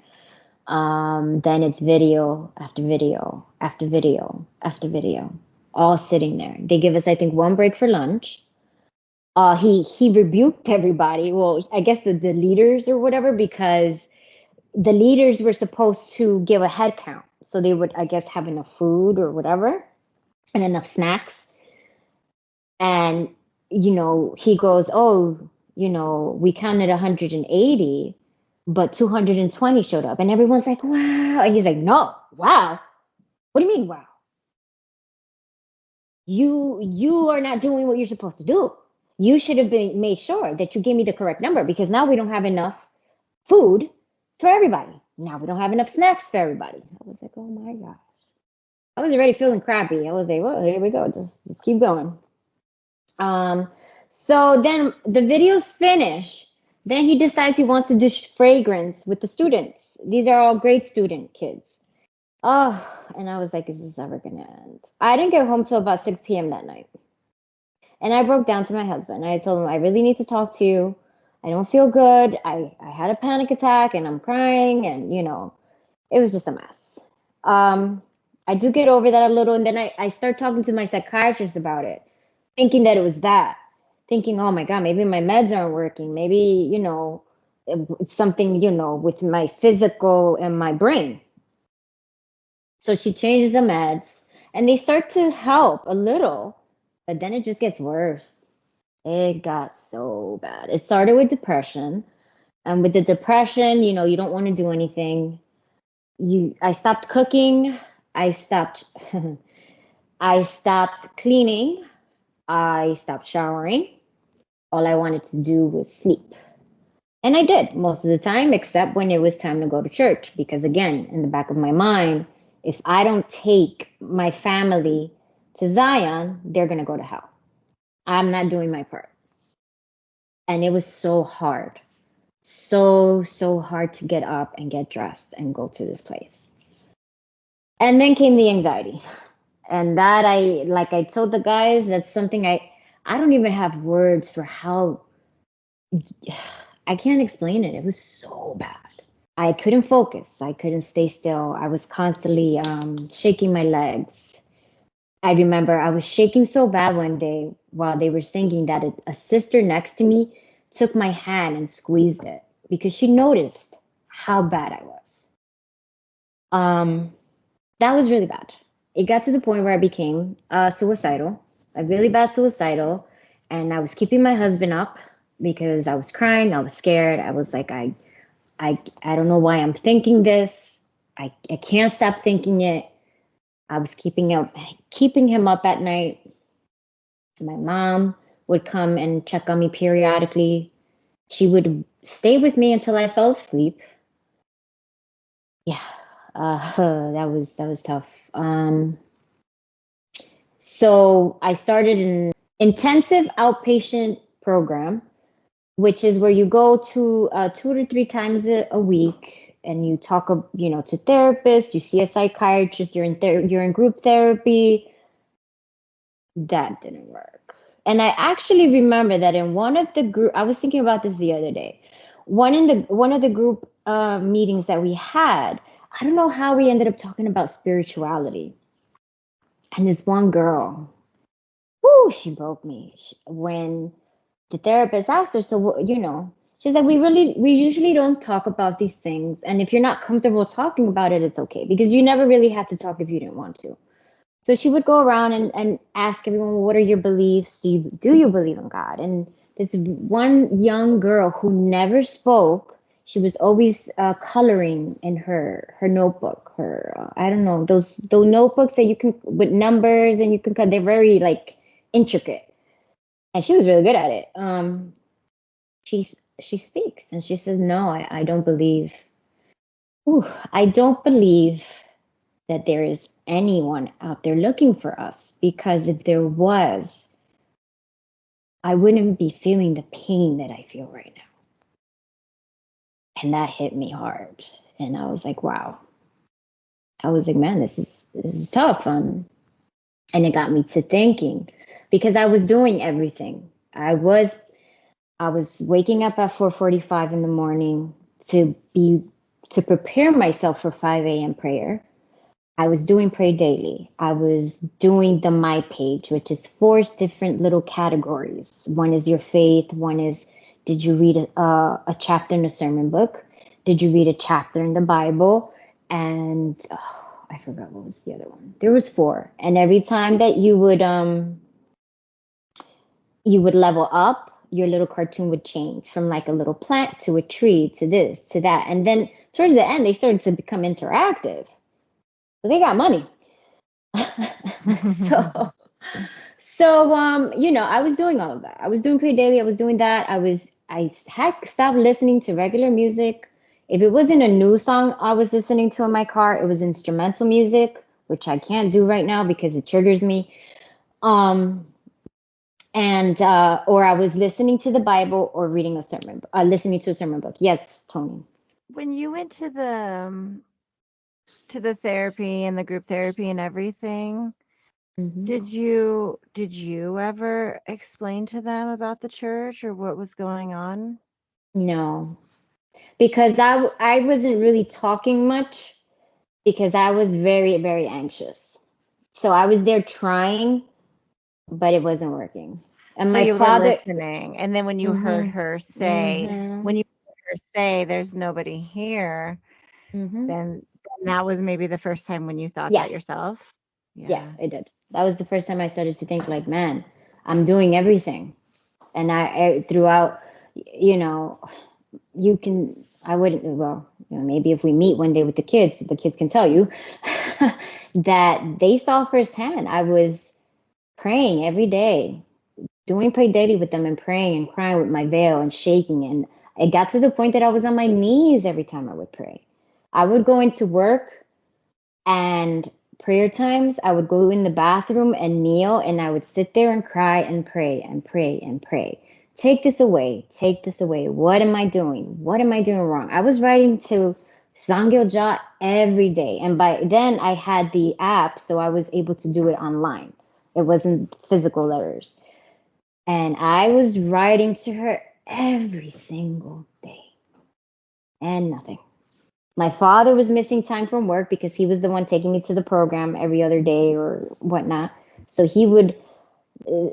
Then it's video after video after video after video, all sitting there. They give us, I think, one break for lunch. He rebuked everybody. Well, I guess the leaders or whatever, because the leaders were supposed to give a head count. So they would, I guess, have enough food or whatever and enough snacks. And, he goes, oh, we counted 180, but 220 showed up. And everyone's like, wow. And he's like, no, wow. What do you mean, wow? You are not doing what you're supposed to do. You should have been made sure that you gave me the correct number, because now we don't have enough food for everybody. Now we don't have enough snacks for everybody. I was like, oh my gosh. I was already feeling crappy. I was like, well, here we go. Just keep going. So then the videos finish. Then he decides he wants to do fragrance with the students. These are all grade student kids. Oh, and I was like, is this ever gonna end? I didn't get home till about 6 p.m. that night. And I broke down to my husband. I told him, I really need to talk to you. I don't feel good. I had a panic attack and I'm crying, and it was just a mess. I do get over that a little, and then I start talking to my psychiatrist about it, thinking that it was that. Thinking, oh my God, maybe my meds aren't working. Maybe, it's something, with my physical and my brain. So she changes the meds and they start to help a little, but then it just gets worse. It got so bad. It started with depression. And with the depression, you don't want to do anything. I stopped cooking. I stopped cleaning. I stopped showering. All I wanted to do was sleep. And I did most of the time, except when it was time to go to church. Because again, in the back of my mind, if I don't take my family to Zion, they're going to go to hell. I'm not doing my part. And it was so hard. So hard to get up and get dressed and go to this place. And then came the anxiety. And that I told the guys, that's something I don't even have words for how, I can't explain it. It was so bad. I couldn't focus. I couldn't stay still. I was constantly shaking my legs. I remember I was shaking so bad one day while they were singing that a sister next to me took my hand and squeezed it because she noticed how bad I was. That was really bad. It got to the point where I became suicidal, a really bad suicidal, and I was keeping my husband up because I was crying. I was scared. I was like, I don't know why I'm thinking this. I can't stop thinking it. I was keeping him up at night. My mom would come and check on me periodically. She would stay with me until I fell asleep. Yeah, that was tough. So I started an intensive outpatient program, which is where you go to 2 to 3 times a week, and you talk, to therapists. You see a psychiatrist. You're in group therapy. That didn't work. And I actually remember that in one of the group, I was thinking about this the other day. One of the group meetings that we had, I don't know how we ended up talking about spirituality. And this one girl, she broke me. When the therapist asked her, so, she's like, we usually don't talk about these things. And if you're not comfortable talking about it, it's okay. Because you never really had to talk if you didn't want to. So she would go around and ask everyone, well, what are your beliefs? Do you believe in God? And this one young girl who never spoke, she was always coloring in her notebook. I don't know, those notebooks that you can, with numbers, and you can cut, they're very intricate. And she was really good at it. She speaks and she says, no, I don't believe. I don't believe that there is anyone out there looking for us, because if there was, I wouldn't be feeling the pain that I feel right now. And that hit me hard. And I was like, wow. I was like, man, this is tough. And it got me to thinking, because I was doing everything. I was waking up at 4:45 in the morning to prepare myself for 5 a.m. prayer. I was doing Pray Daily. I was doing the My Page, which is 4 different little categories. One is your faith. One is, did you read a chapter in a sermon book? Did you read a chapter in the Bible? And I forgot what was the other one. There was 4. And every time that you would level up, your little cartoon would change from a little plant to a tree to this to that. And then towards the end, they started to become interactive. So they got money. So, I was doing all of that. I was doing Pray Daily. I was doing that. I had stopped listening to regular music. If it wasn't a new song I was listening to in my car, it was instrumental music, which I can't do right now because it triggers me. And or I was listening to the Bible or reading a sermon, listening to a sermon book. Yes, Tony. When you went to the therapy and the group therapy and everything, did you ever explain to them about the church or what was going on? No, because I wasn't really talking much because I was very, very anxious. So I was there trying, but it wasn't working. And So my you were father, listening, and then when you heard her say, "There's nobody here," then that was maybe the first time when you thought Yeah. that yourself. Yeah, I did. That was the first time I started to think like, man, I'm doing everything. And throughout, I wouldn't, well, maybe if we meet one day with the kids can tell you that they saw firsthand. I was praying every day, doing Pray Daily with them and praying and crying with my veil and shaking. And it got to the point that I was on my knees every time I would pray. I would go into work and prayer times, I would go in the bathroom and kneel and I would sit there and cry and pray and pray and pray. Take this away. Take this away. What am I doing? What am I doing wrong? I was writing to Sangil Jot every day. And by then I had the app, so I was able to do it online. It wasn't physical letters. And I was writing to her every single day and nothing. My father was missing time from work because he was the one taking me to the program every other day or whatnot. So he would go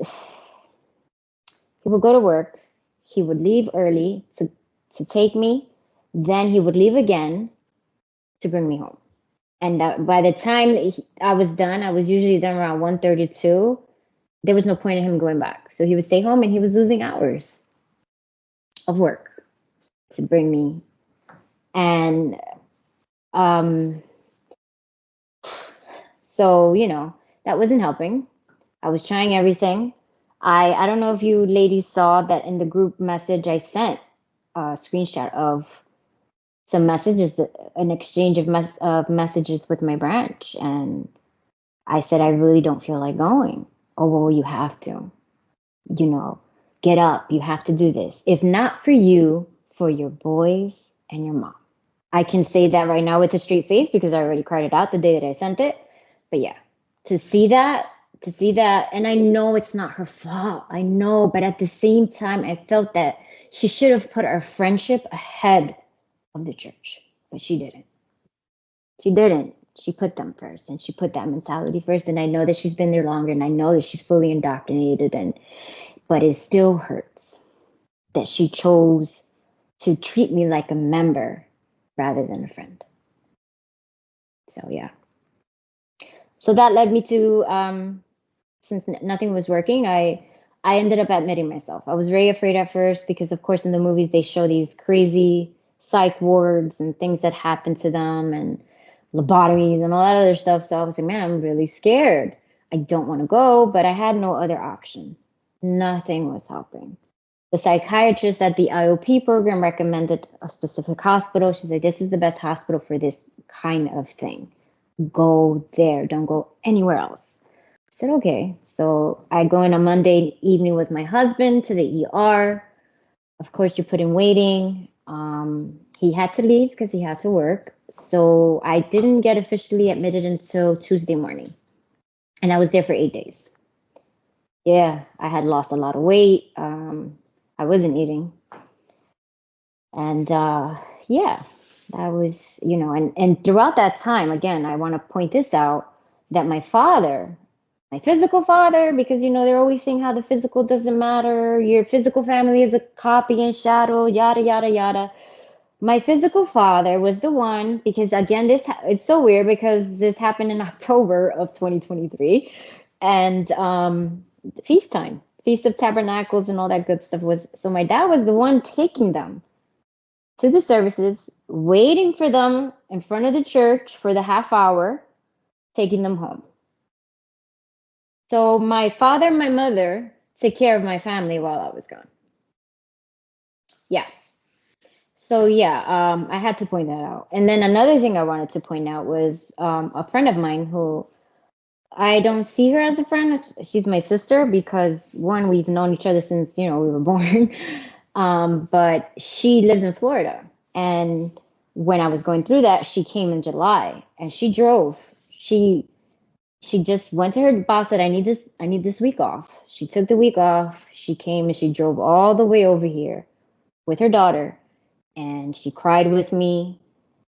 to work. He would leave early to take me. Then he would leave again to bring me home. And by the time I was done, I was usually done around 1:32. There was no point in him going back. So he would stay home and he was losing hours of work to bring me. And so, that wasn't helping. I was trying everything. I don't know if you ladies saw that in the group message I sent a screenshot of some messages, an exchange of messages with my branch. And I said, I really don't feel like going. Oh, well, you have to, get up. You have to do this. If not for you, for your boys and your mom. I can say that right now with a straight face because I already cried it out the day that I sent it. But yeah, to see that, and I know it's not her fault. I know, but at the same time, I felt that she should have put our friendship ahead of the church, but she didn't. She didn't. She put them first, and she put that mentality first. And I know that she's been there longer, and I know that she's fully indoctrinated, but it still hurts that she chose to treat me like a member rather than a friend. So yeah. So that led me to, since nothing was working, I ended up admitting myself. I was very afraid at first because, of course, in the movies they show these crazy psych wards and things that happen to them and lobotomies and all that other stuff. So I was like, man, I'm really scared. I don't want to go, but I had no other option. Nothing was helping. The psychiatrist at the IOP program recommended a specific hospital. She said, this is the best hospital for this kind of thing. Go there. Don't go anywhere else. I said, okay. So I go in on Monday evening with my husband to the ER. Of course, you're put in waiting. He had to leave because he had to work. So I didn't get officially admitted until Tuesday morning. And I was there for 8 days. Yeah, I had lost a lot of weight. I wasn't eating. And yeah, I was, and throughout that time, again, I want to point this out, that my father, my physical father, because, they're always saying how the physical doesn't matter. Your physical family is a copy and shadow, yada, yada, yada. My physical father was the one, because again, it's so weird because this happened in October of 2023 and feast time. Feast of Tabernacles and all that good stuff so my dad was the one taking them to the services, waiting for them in front of the church for the half hour, taking them home. So my father and my mother took care of my family while I was gone. Yeah. So yeah, I had to point that out. And then another thing I wanted to point out was a friend of mine who I don't see her as a friend. She's my sister because one, we've known each other since, we were born. But she lives in Florida. And when I was going through that, she came in July and she drove. She just went to her boss, said, I need this week off. She took the week off. She came and she drove all the way over here with her daughter and she cried with me.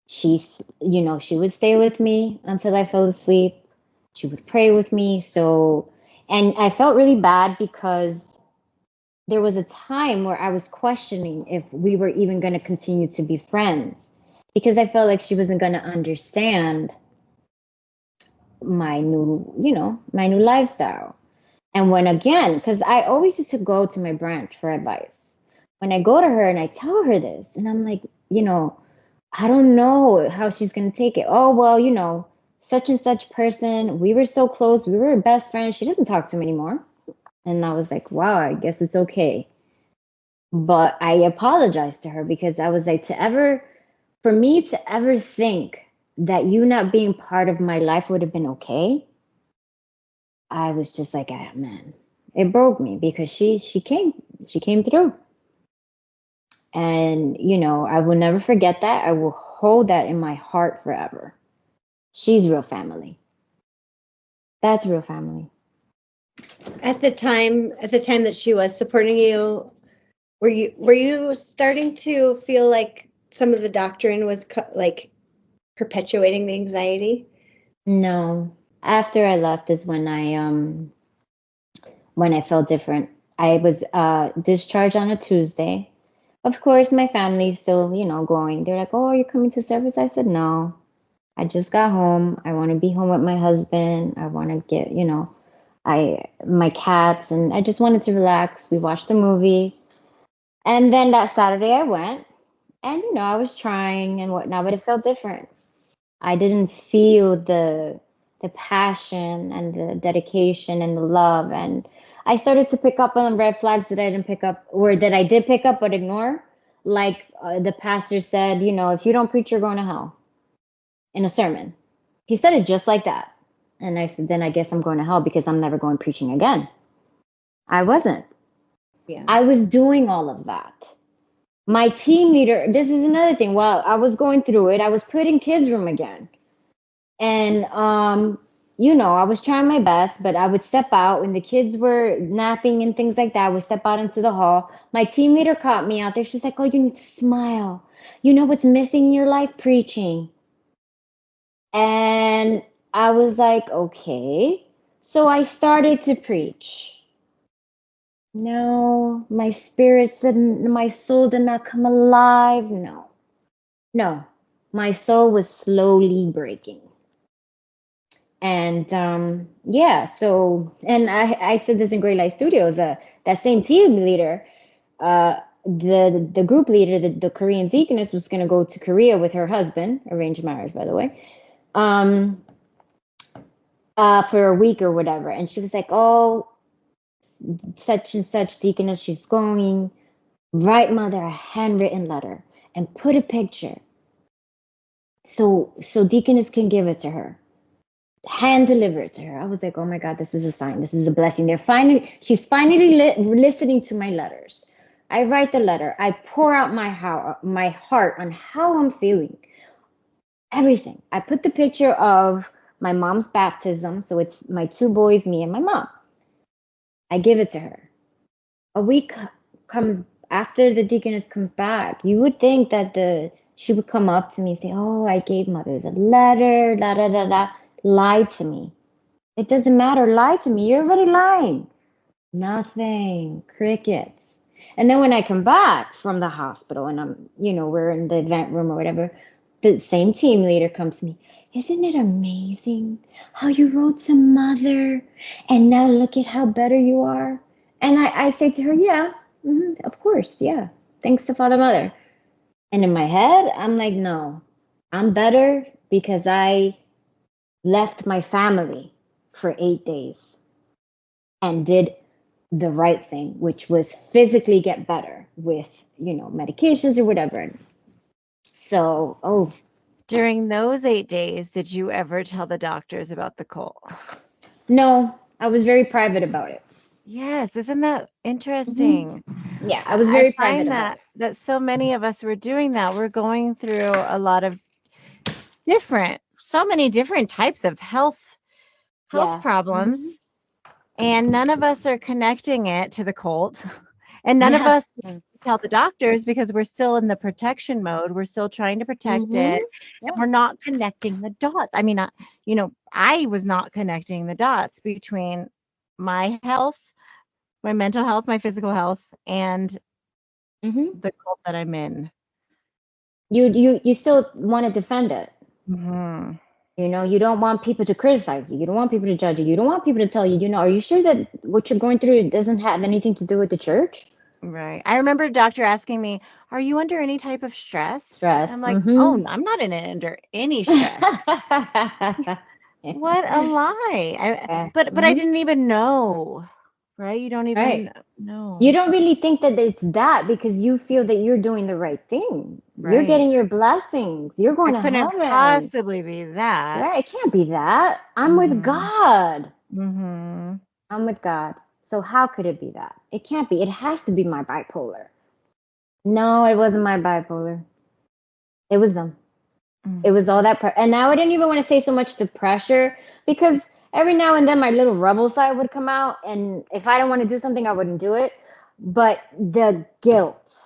She would stay with me until I fell asleep. She would pray with me. So, and I felt really bad because there was a time where I was questioning if we were even going to continue to be friends because I felt like she wasn't going to understand my new lifestyle. And when again, because I always used to go to my branch for advice. When I go to her and I tell her this, and I'm like, I don't know how she's going to take it. Oh, well, such and such person, we were so close. We were best friends. She doesn't talk to me anymore. And I was like, wow, I guess it's okay. But I apologized to her because I was like, for me to ever think that you not being part of my life would have been okay, I was just like, ah, man, it broke me because she came through. And, I will never forget that. I will hold that in my heart forever. She's real family. That's real family. At the time that she was supporting you, were you starting to feel like some of the doctrine was like perpetuating the anxiety? No. After I left is when I felt different. I was discharged on a Tuesday. Of course, my family's still, going. They're like, "Oh, are you coming to service?" I said, "No. I just got home. I want to be home with my husband. I want to get, my cats, and I just wanted to relax." We watched a movie. And then that Saturday I went, and I was trying and whatnot, but it felt different. I didn't feel the passion and the dedication and the love, and I started to pick up on red flags that I didn't pick up, or that I did pick up but ignore. Like the pastor said, if you don't preach, you're going to hell, in a sermon. He said it just like that. And I said, then I guess I'm going to hell because I'm never going preaching again. I wasn't. Yeah. I was doing all of that. My team leader, this is another thing. While I was going through it, I was put in kids' room again. And, I was trying my best, but I would step out when the kids were napping and things like that. I would step out into the hall. My team leader caught me out there. She's like, "Oh, you need to smile. You know what's missing in your life? Preaching." And I was like, okay. So I started to preach. No, my my soul did not come alive. No, my soul was slowly breaking. And yeah, so, and I said this in Great Light Studios, that same team leader, the group leader, the Korean deaconess, was going to go to Korea with her husband, arranged marriage, by the way, for a week or whatever. And she was like, "Oh, such and such deaconess, she's going. Write mother a handwritten letter and put a picture so deaconess can give it to her. Hand deliver it to her." I was like, "Oh my God, this is a sign. This is a blessing." She's finally listening to my letters. I write the letter. I pour out my heart on how I'm feeling. Everything. I put the picture of my mom's baptism. So it's my two boys, me and my mom. I give it to her. A week comes after the deaconess comes back. You would think that she would come up to me and say, "Oh, I gave mother the letter, da da da da." Lie to me. It doesn't matter. Lie to me. You're already lying. Nothing. Crickets. And then when I come back from the hospital and we're in the event room or whatever, the same team leader comes to me. "Isn't it amazing how you wrote to mother and now look at how better you are?" And I say to her, "Yeah, of course. Yeah. Thanks to Father Mother." And in my head, I'm like, no, I'm better because I left my family for 8 days. and did the right thing, which was physically get better with, medications or whatever. So, During those 8 days, did you ever tell the doctors about the cult? no, I was very private about it. Yes, isn't that interesting? Yeah, I was very private find about that so many of us were doing that. We're going through a lot of so many different types of health Yeah. problems, and none of us are connecting it to the cult, and none of us tell the doctors because we're still in the protection mode. We're still trying to protect it, and we're not connecting the dots. I mean, I was not connecting the dots between my health, my mental health, my physical health, and the cult that I'm in. You still want to defend it. Mm-hmm. You don't want people to criticize you. You don't want people to judge you. You don't want people to tell you, are you sure that what you're going through doesn't have anything to do with the church? Right. I remember a doctor asking me, "Are you under any type of stress?" I'm like, "Oh, I'm not under any stress." What a lie. But I didn't even know. Right? You don't even know. You don't really think that it's that because you feel that you're doing the right thing. Right. You're getting your blessings. You're going to heaven. It couldn't possibly be that. Right? It can't be that. I'm with God. Mm-hmm. I'm with God. So how could it be that? It can't be. It has to be my bipolar. No, it wasn't my bipolar. It was them. It was all that. And now I didn't even want to say so much the pressure because every now and then my little rebel side would come out. And if I don't want to do something, I wouldn't do it. But the guilt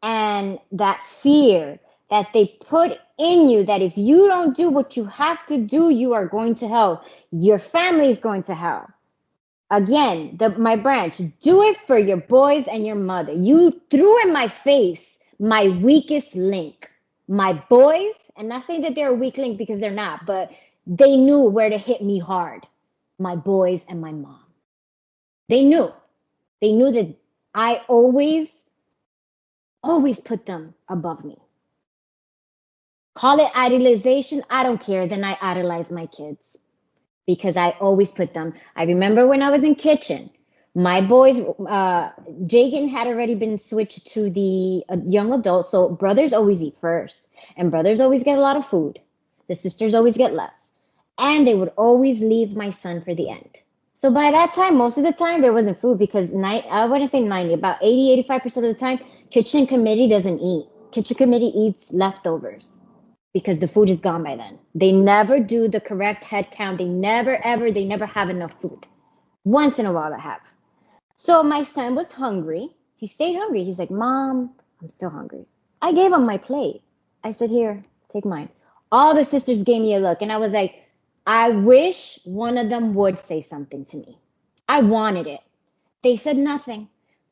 and that fear that they put in you that if you don't do what you have to do, you are going to hell. Your family is going to hell. Again, my branch, do it for your boys and your mother. You threw in my face my weakest link. My boys, and not saying that they're a weak link because they're not, but they knew where to hit me hard. My boys and my mom. They knew. They knew that I always put them above me. Call it idolization. I don't care. Then I idolize my kids because I always put them. I remember when I was in kitchen, my boys, Jagan had already been switched to the young adult. So brothers always eat first and brothers always get a lot of food. The sisters always get less. And they would always leave my son for the end. So by that time, most of the time there wasn't food because I wouldn't say 90, about 80, 85% of the time, kitchen committee doesn't eat. Kitchen committee eats leftovers because the food is gone by then. They never do the correct head count. They never have enough food. Once in a while they have. So my son was hungry. He stayed hungry. He's like, Mom, I'm still hungry. I gave him my plate. I said, here, take mine. All the sisters gave me a look. And I was like, I wish one of them would say something to me. I wanted it. They said nothing.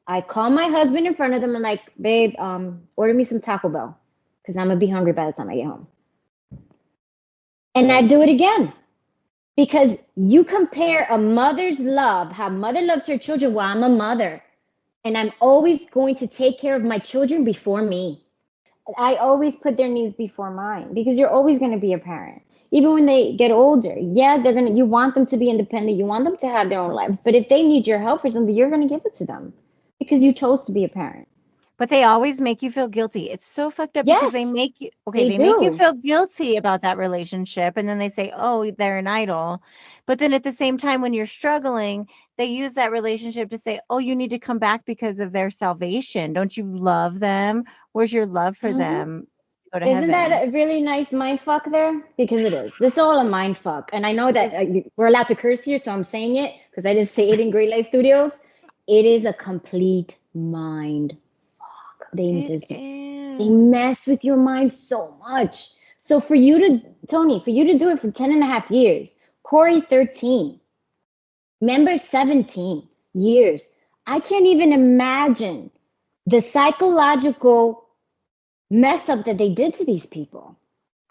I called my husband in front of them and like, babe, order me some Taco Bell because I'm going to be hungry by the time I get home. And I do it again. Because you compare a mother's love, how mother loves her children. Well, I'm a mother. And I'm always going to take care of my children before me. I always put their needs before mine because you're always going to be a parent. Even when they get older, yeah, you want them to be independent. You want them to have their own lives. But if they need your help for something, you're going to give it to them because you chose to be a parent. But they always make you feel guilty. It's so fucked up because they make you make you feel guilty about that relationship. And then they say, oh, they're an idol. But then at the same time, when you're struggling, they use that relationship to say, oh, you need to come back because of their salvation. Don't you love them? Where's your love for them? Go to Isn't heaven. that a really nice mind fuck there? Because it is. This is all a mind fuck. And I know that we're allowed to curse here, so I'm saying it because I didn't say it in Great Light Studios. It is a complete mind fuck. They mess with your mind so much. So for you to, Tony, do it for 10 and a half years, Corey 13, member 17 years. I can't even imagine the psychological mess up that they did to these people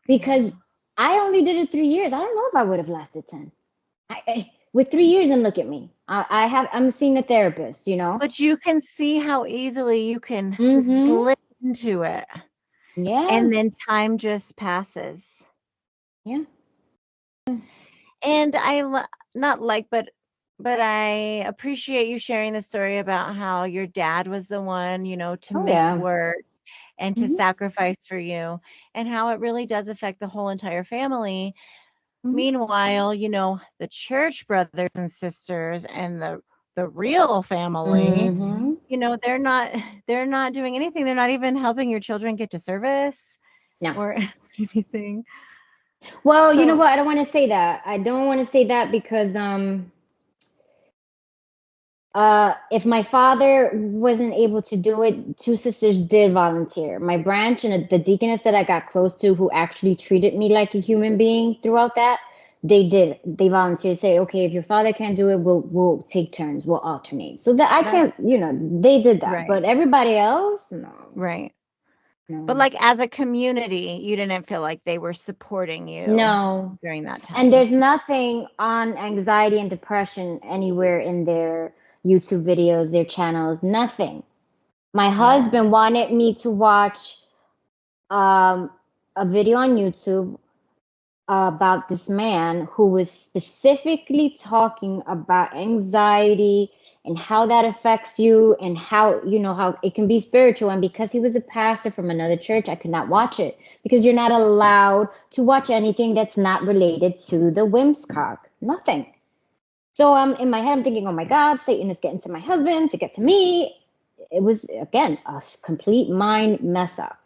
because I only did it 3 years. I don't know if I would have lasted 10 with 3 years. And look at me, I'm seeing a therapist, but you can see how easily you can slip into it. Yeah. And then time just passes. Yeah. And but But I appreciate you sharing the story about how your dad was the one, to Oh miss yeah. work and to Mhm. sacrifice for you, and how it really does affect the whole entire family. Mhm. Meanwhile, the church brothers and sisters and the real family, Mhm. they're not they're not doing anything. They're not even helping your children get to service No. or anything. Well, you know So, what? I don't want to say that. I don't want to say that because if my father wasn't able to do it, two sisters did volunteer. My branch and the deaconess that I got close to, who actually treated me like a human being throughout that, they did. They volunteered to say, okay, if your father can't do it, we'll take turns, we'll alternate. So that I that's can't, they did that. right. But everybody else, no, Right. But no, like as a community, you didn't feel like they were supporting you no. during that And time. there's nothing on anxiety and depression anywhere in their YouTube videos, their channels, nothing. My Yeah. husband wanted me to watch um, a video on YouTube about this man who was specifically talking about anxiety and how that affects you and how, how it can be spiritual. And because he was a pastor from another church, I could not watch it because you're not allowed to watch anything that's not related to the WMSCOG. Nothing. So in my head, I'm thinking, oh my God, Satan is getting to my husband to get to me. It was, again, a complete mind mess up.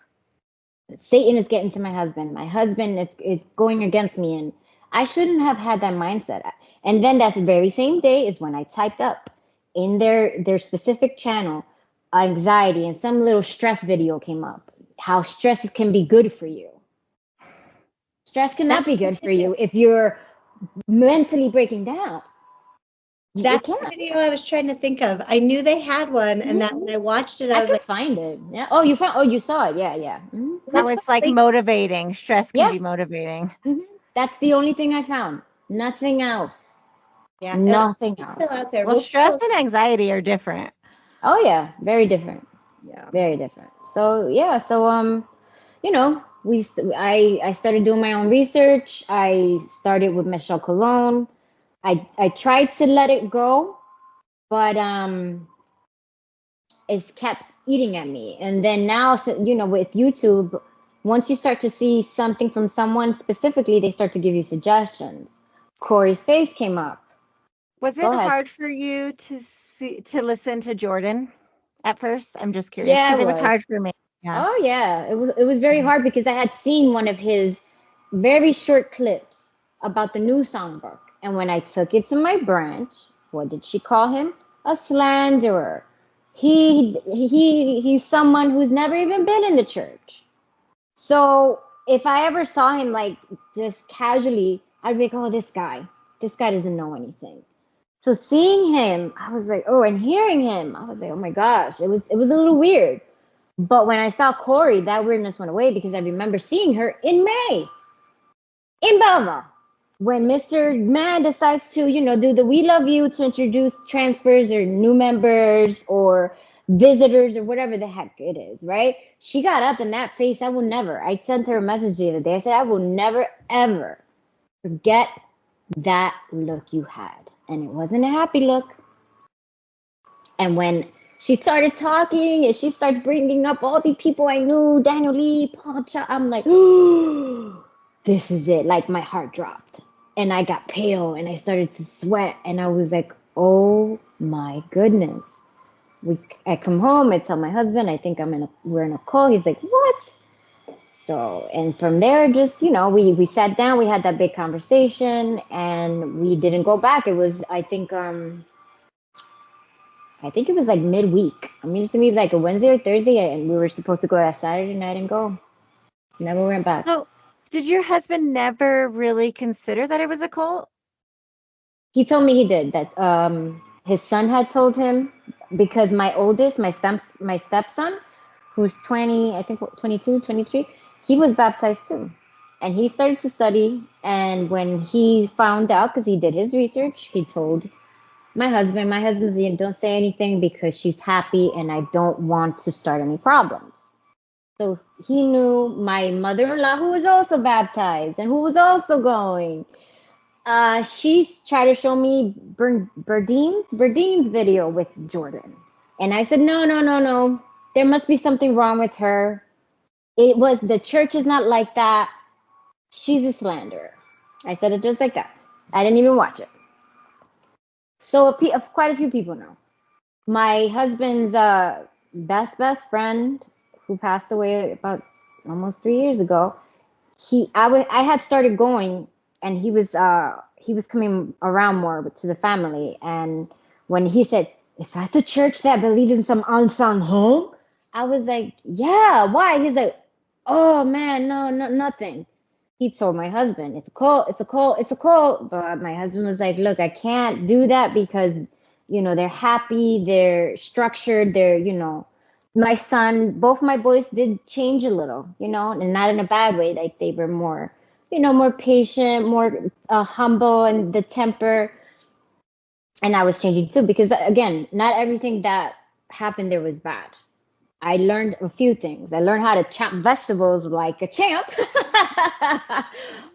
Satan is getting to my husband. My husband is going against me. And I shouldn't have had that mindset. And then that very same day is when I typed up in their specific channel, anxiety, and some little stress video came up. How stress can be good for you. Stress cannot That's be good for you if you're mentally breaking down. It that's the can't. video I was trying to think of. I knew they had one, and that Mhm. when I watched it, I I was could like, find it. Yeah. Oh, you found. Oh, you saw it. Yeah, yeah. So that's it's like probably, motivating. Stress can Yeah. be motivating. That's the only thing I found. Nothing else. yeah, Nothing it's else. still out there. Well, We'll stress still, and anxiety are different. Oh yeah, very different. yeah. Very different. So yeah, so I started doing my own research. I started with Michelle Cologne. I tried to let it go, but it's kept eating at me. And then now, so, with YouTube, once you start to see something from someone specifically, they start to give you suggestions. Corey's face came up. Was it Go ahead. hard for you to listen to Jordan at first? I'm just curious Yeah, because it it was was. hard for me. Yeah. Oh yeah, it was very hard because I had seen one of his very short clips about the new songbook. And when I took it to my branch, what did she call him? A slanderer. He's someone who's never even been in the church. So if I ever saw him like just casually, I'd be like, oh, this guy doesn't know anything. So seeing him, I was like, oh, and hearing him, I was like, oh my gosh, it was a little weird. But when I saw Corey, that weirdness went away because I remember seeing her in May in Belva. When Mr. Man decides to, do the We Love You to introduce transfers or new members or visitors or whatever the heck it is, right? She got up in that face. I sent her a message the other day. I said, I will never, ever forget that look you had. And it wasn't a happy look. And when she started talking and she started bringing up all the people I knew, Daniel Lee, Paul Cha, I'm like, oh, this is it. Like my heart dropped and I got pale and I started to sweat and I was like, oh my goodness. I come home, I tell my husband, I think we're in a call. He's like, what? So, and from there, just, we sat down, we had that big conversation and we didn't go back. It was, I think it was like midweek. I mean, just maybe like a Wednesday or Thursday, and we were supposed to go that Saturday night and go. Never went back. So, did your husband never really consider that it was a cult? He told me he did that. His son had told him because my oldest, my stepson, who's 20, I think 22, 23, he was baptized too, and he started to study. And when he found out, because he did his research, he told my husband's like, don't say anything because she's happy and I don't want to start any problems. So he knew my mother-in-law who was also baptized and who was also going. She's tried to show me Berdine's video with Jordan. And I said, no, no, no, no. There must be something wrong with her. The church is not like that. She's a slanderer. I said it just like that. I didn't even watch it. So quite a few people know. My husband's best friend, who passed away about almost 3 years ago, I had started going, and he was coming around more to the family. And when he said, "Is that the church that believes in some unsung home?" I was like, "Yeah, why?" He's like, "Oh man, no, nothing." He told my husband, "It's a cult, it's a cult, it's a cult." But my husband was like, "Look, I can't do that because, they're happy, they're structured, my son, both my boys did change a little, and not in a bad way. Like they were more, more patient, more humble, and the temper. And I was changing too, because again, not everything that happened there was bad. I learned a few things. I learned how to chop vegetables like a champ,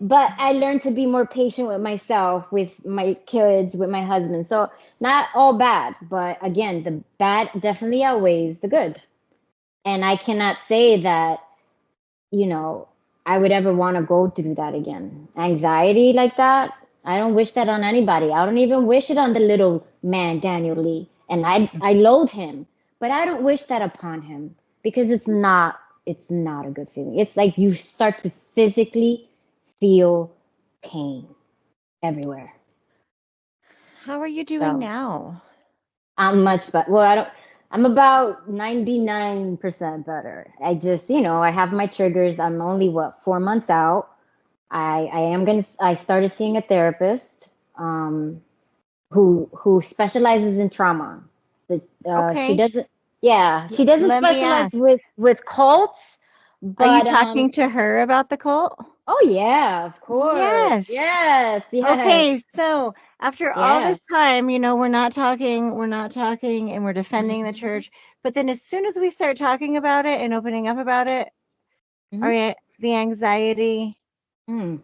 but I learned to be more patient with myself, with my kids, with my husband. So not all bad, but again, the bad definitely outweighs the good. And I cannot say that, I would ever want to go through that again. Anxiety like that, I don't wish that on anybody. I don't even wish it on the little man, Daniel Lee. And I loathe him, but I don't wish that upon him, because it's not a good feeling. It's like you start to physically feel pain everywhere. How are you doing now? I'm much better. Well, I'm about 99% better. I just, I have my triggers. I'm only 4 months out. I started seeing a therapist, who specializes in trauma. Okay. She doesn't Let me specialize ask. with cults. But, are you talking to her about the cult? Oh yeah, of course. Yes. Okay, so after all Yes. this time, we're not talking, and we're defending the church. But then as soon as we start talking about it and opening up about it, all right, the anxiety goes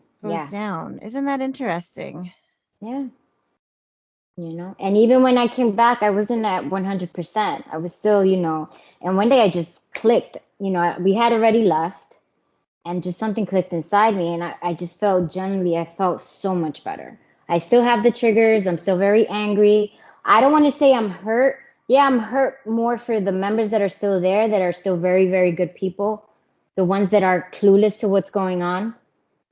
down. Isn't that interesting? Yeah. And even when I came back, I wasn't at 100%. I was still, and one day I just clicked. We had already left, and just something clicked inside me, and I just felt I felt so much better. I still have the triggers. I'm still very angry. I don't want to say I'm hurt. Yeah, I'm hurt more for the members that are still there, that are still very, very good people. The ones that are clueless to what's going on,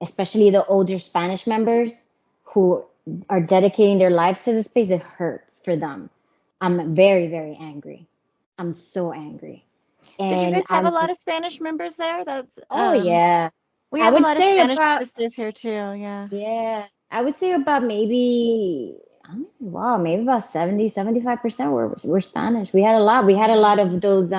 especially the older Spanish members who are dedicating their lives to this space. It hurts for them. I'm very, very angry. I'm so angry. Did you guys have a lot of Spanish members there? Yeah. We have a lot of Spanish sisters here too. Yeah. Yeah. I would say about maybe about 70-75% were Spanish. We had a lot. We had a lot of those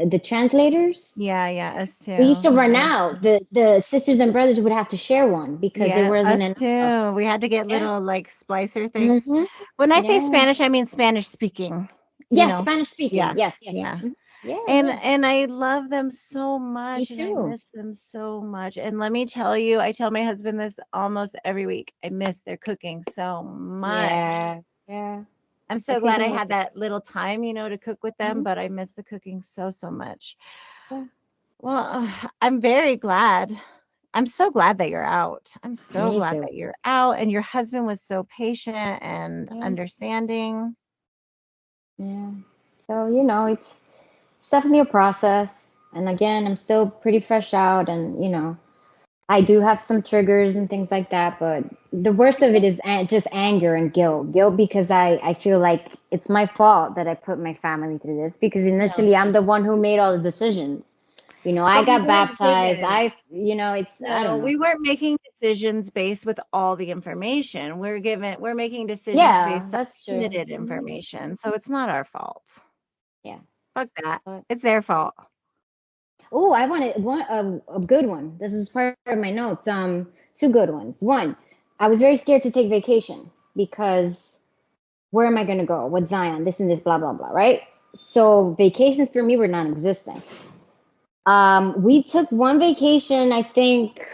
the translators. Yeah, us too. We used to run out. The sisters and brothers would have to share one because there wasn't enough. Too. We had to get little like splicer things. When I say Spanish, I mean Spanish speaking. Yes, Spanish speaking. Yeah. Yes. Yeah. Yeah. And I love them so much. Me too. And I miss them so much. And let me tell you, I tell my husband this almost every week. I miss their cooking so much. Yeah. I'm so glad I had that little time, to cook with them, but I miss the cooking so much. Yeah. Well, I'm very glad. I'm so glad that you're out. I'm so glad that you're out, and your husband was so patient and understanding. Yeah. So, it's definitely a process. And again, I'm still pretty fresh out, and, I do have some triggers and things like that, but the worst of it is just anger and guilt. Guilt because I feel like it's my fault that I put my family through this, because initially I'm the one who made all the decisions. I got baptized. I don't know. We weren't making decisions based with all the information. We're making decisions based on limited information. So it's not our fault. Yeah. Fuck that. It's their fault. Oh, I wanted a good one. This is part of my notes. Two good ones. One, I was very scared to take vacation because where am I going to go? What Zion? This and this, blah, blah, blah, right? So vacations for me were non-existent. We took one vacation, I think,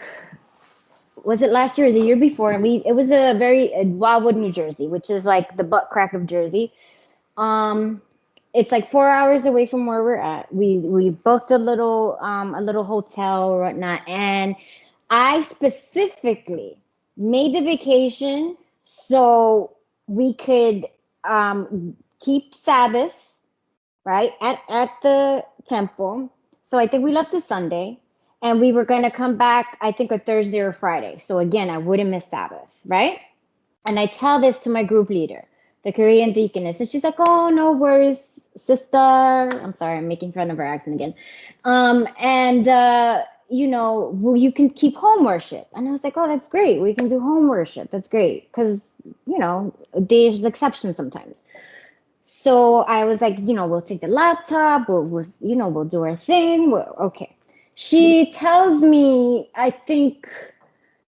was it last year or the year before? And it was Wildwood, New Jersey, which is like the butt crack of Jersey. It's like 4 hours away from where we're at. We booked a little hotel or whatnot, and I specifically made the vacation so we could keep Sabbath, right, at the temple. So I think we left the Sunday, and we were going to come back, I think, a Thursday or Friday. So again, I wouldn't miss Sabbath, right? And I tell this to my group leader, the Korean deaconess, and she's like, "Oh, no worries, sister." I'm sorry, I'm making fun of her accent again. Well, you can keep home worship. And I was like, "Oh, that's great. We can do home worship. That's great." Because, there's exceptions sometimes. So I was like, we'll take the laptop. We'll do our thing. Okay. She tells me, I think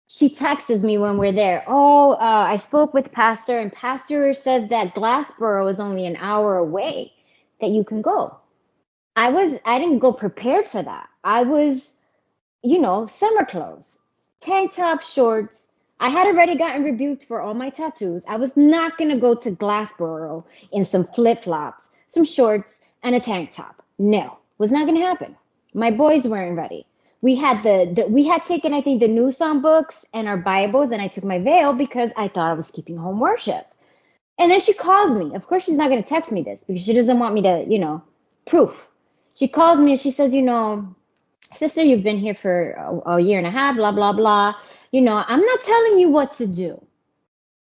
she texts me when we're there. "Oh, I spoke with pastor, and pastor says that Glassboro is only an hour away, that you can go." I didn't go prepared for that. I was, summer clothes, tank top, shorts. I had already gotten rebuked for all my tattoos. I was not going to go to Glassboro in some flip-flops, some shorts, and a tank top. No, was not going to happen. My boys weren't ready. We had we had taken, I think, the new song books and our Bibles, and I took my veil because I thought I was keeping home worship. And then she calls me. Of course, she's not going to text me this because she doesn't want me to, proof. She calls me and she says, "Sister, you've been here for a year and a half, blah, blah, blah. I'm not telling you what to do.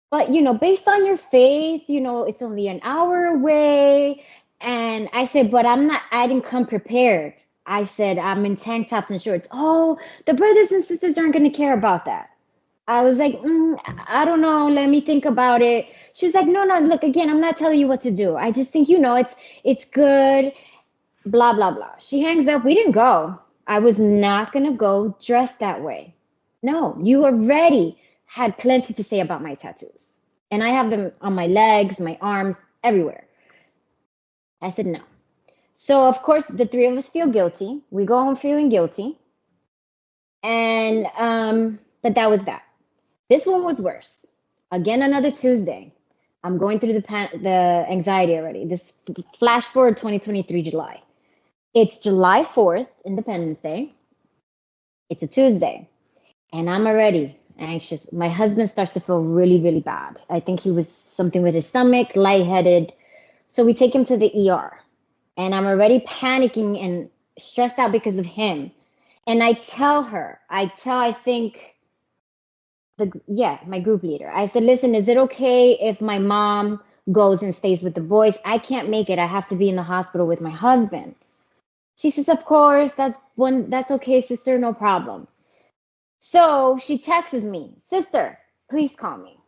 But, based on your faith, it's only an hour away." And I said, "But I didn't come prepared." I said, "I'm in tank tops and shorts." "Oh, the brothers and sisters aren't going to care about that." I was like, "I don't know. Let me think about it." She was like, "No, look, again, I'm not telling you what to do. I just think, it's good, blah, blah, blah." She hangs up. We didn't go. I was not going to go dressed that way. No, you already had plenty to say about my tattoos. And I have them on my legs, my arms, everywhere. I said no. So, of course, the three of us feel guilty. We go home feeling guilty. And, but that was that. This one was worse. Again, another Tuesday. I'm going through the anxiety already. This flash forward 2023 July. It's July 4th, Independence Day. It's a Tuesday. And I'm already anxious. My husband starts to feel really, really bad. I think he was something with his stomach, lightheaded. So we take him to the ER. And I'm already panicking and stressed out because of him. And I tell her, my group leader, I said, "Listen, is it okay if my mom goes and stays with the boys? I can't make it. I have to be in the hospital with my husband." She says, "Of course, that's okay, sister, no problem." So she texts me, "Sister, please call me."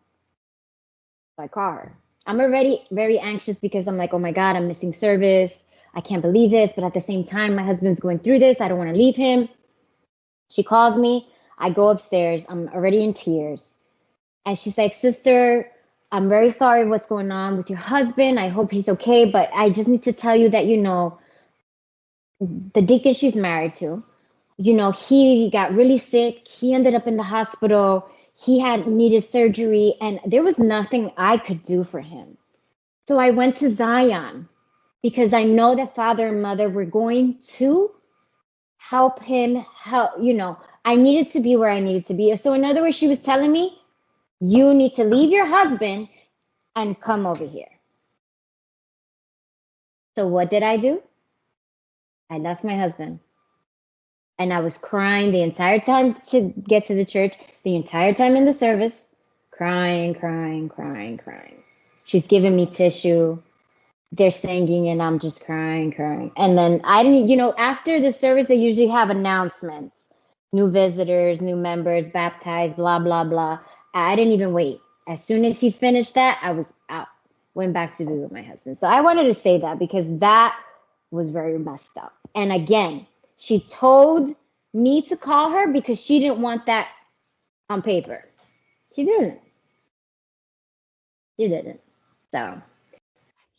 So I call her. I'm already very anxious because I'm like, "Oh my God, I'm missing service. I can't believe this." But at the same time, my husband's going through this. I don't want to leave him. She calls me. I go upstairs. I'm already in tears. And she's like, "Sister, I'm very sorry what's going on with your husband. I hope he's okay. But I just need to tell you that, the deacon she's married to, he got really sick. He ended up in the hospital. He had needed surgery, and there was nothing I could do for him. So I went to Zion because I know that father and mother were going to help him. I needed to be where I needed to be. So in other words, she was telling me, you need to leave your husband and come over here. So what did I do? I left my husband. And I was crying the entire time to get to the church, the entire time in the service, crying. She's giving me tissue. They're singing and I'm just crying. And then I didn't, after the service, they usually have announcements. New visitors, new members, baptized, blah, blah, blah. I didn't even wait. As soon as he finished that, I was out. Went back to be with my husband. So I wanted to say that because that was very messed up. And again, she told me to call her because she didn't want that on paper. She didn't. So.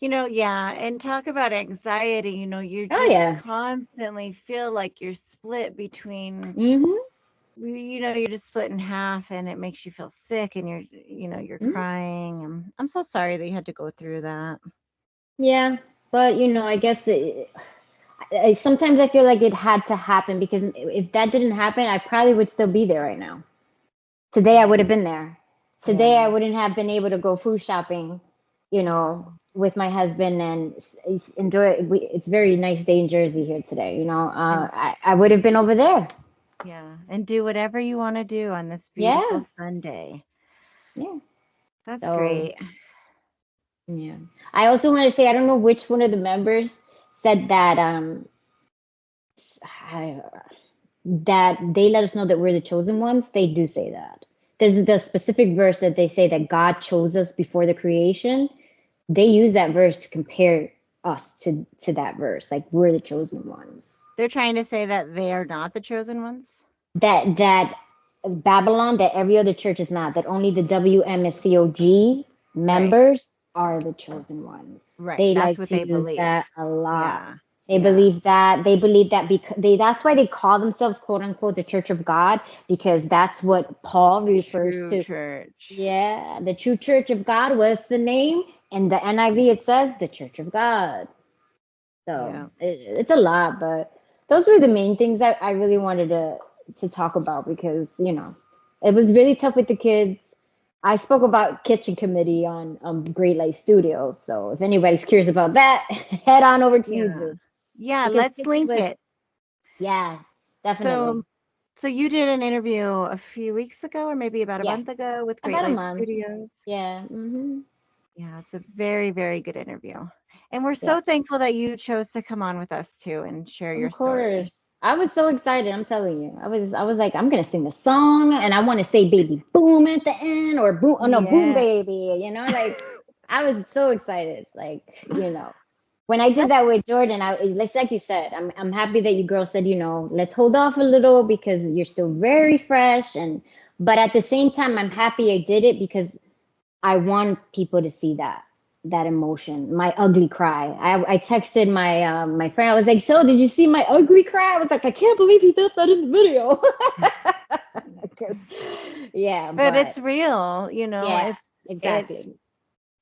Yeah. And talk about anxiety, you just constantly feel like you're split between you're just split in half and it makes you feel sick and you're Mhm. crying. I'm so sorry that you had to go through that. Yeah, but I guess sometimes I feel like it had to happen, because if that didn't happen, I probably would still be there right now. Today I would have been there. Today I Yeah. wouldn't have been able to go food shopping, with my husband and enjoy. It's very nice day in Jersey here today. And I would have been over there. yeah, and do whatever you want to do on this beautiful Yeah, Sunday. yeah. That's So great. yeah. I also want to say, I don't know which one of the members said that I- that they let us know that we're the chosen ones. They do say that. There's the specific verse that they say that God chose us before the creation. They use that verse to compare us to that verse, like we're the chosen ones. They're trying to say that they are not the chosen ones. That Babylon, that every other church is not, that only the WMSCOG Right. members are the chosen ones. Right. They That's like what to they use believe. that a lot. Yeah. They Yeah. believe that because that's why they call themselves, quote unquote, the Church of God, because that's what Paul refers True to. church. Yeah, the true Church of God. What's the name? In the NIV, it says the Church of God. So Yeah. it's a lot, but those were the main things that I really wanted to talk about, because it was really tough with the kids. I spoke about kitchen committee on Great Light Studios, so if anybody's curious about that, head on over to Yeah. YouTube, Yeah, because let's kitchen link was, it. yeah, definitely, So so you did an interview a few weeks ago or maybe about a yeah, month ago with Great about a Lights month, Studios. yeah, Yeah, it's a very, very good interview. And we're yeah. so thankful that you chose to come on with us too and share your Of story. course. I was so excited, I'm telling you. I was like, I'm gonna sing the song, and I want to say baby boom at the end, or boom, oh no, boom Yeah. baby, like I was so excited. Like, when I did That's that with Jordan, it's like you said, I'm happy that you girls said, let's hold off a little because you're still very fresh, but at the same time I'm happy I did it because I want people to see that emotion, my ugly cry. I texted my friend. I was like, "So, did you see my ugly cry?" I was like, "I can't believe he does that in the video." 'Cause- yeah, but but it's real, yeah, it's exactly.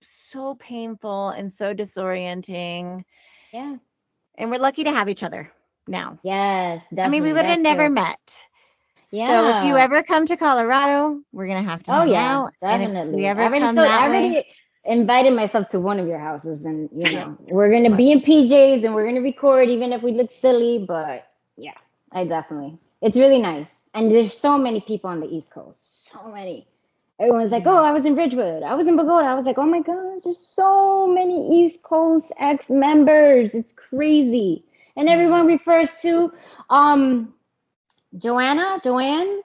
so painful and so disorienting. Yeah, And we're lucky to have each other now. yes, I mean, we definitely. would have That never too. met. So if you Yeah. ever come to Colorado, we're gonna have to Oh hang yeah, out. And if we definitely. ever come I that way, already invited myself to one of your houses, and yeah. we're gonna be in PJs and we're gonna record, even if we look silly. But yeah, I definitely. It's really nice, and there's so many people on the East Coast. So many. Everyone's like, "Oh, Yeah. I was in Bridgewood. I was in Bogota." I was like, "Oh my God, there's so many East Coast ex members. It's crazy." And Yeah. everyone refers to um Joanne,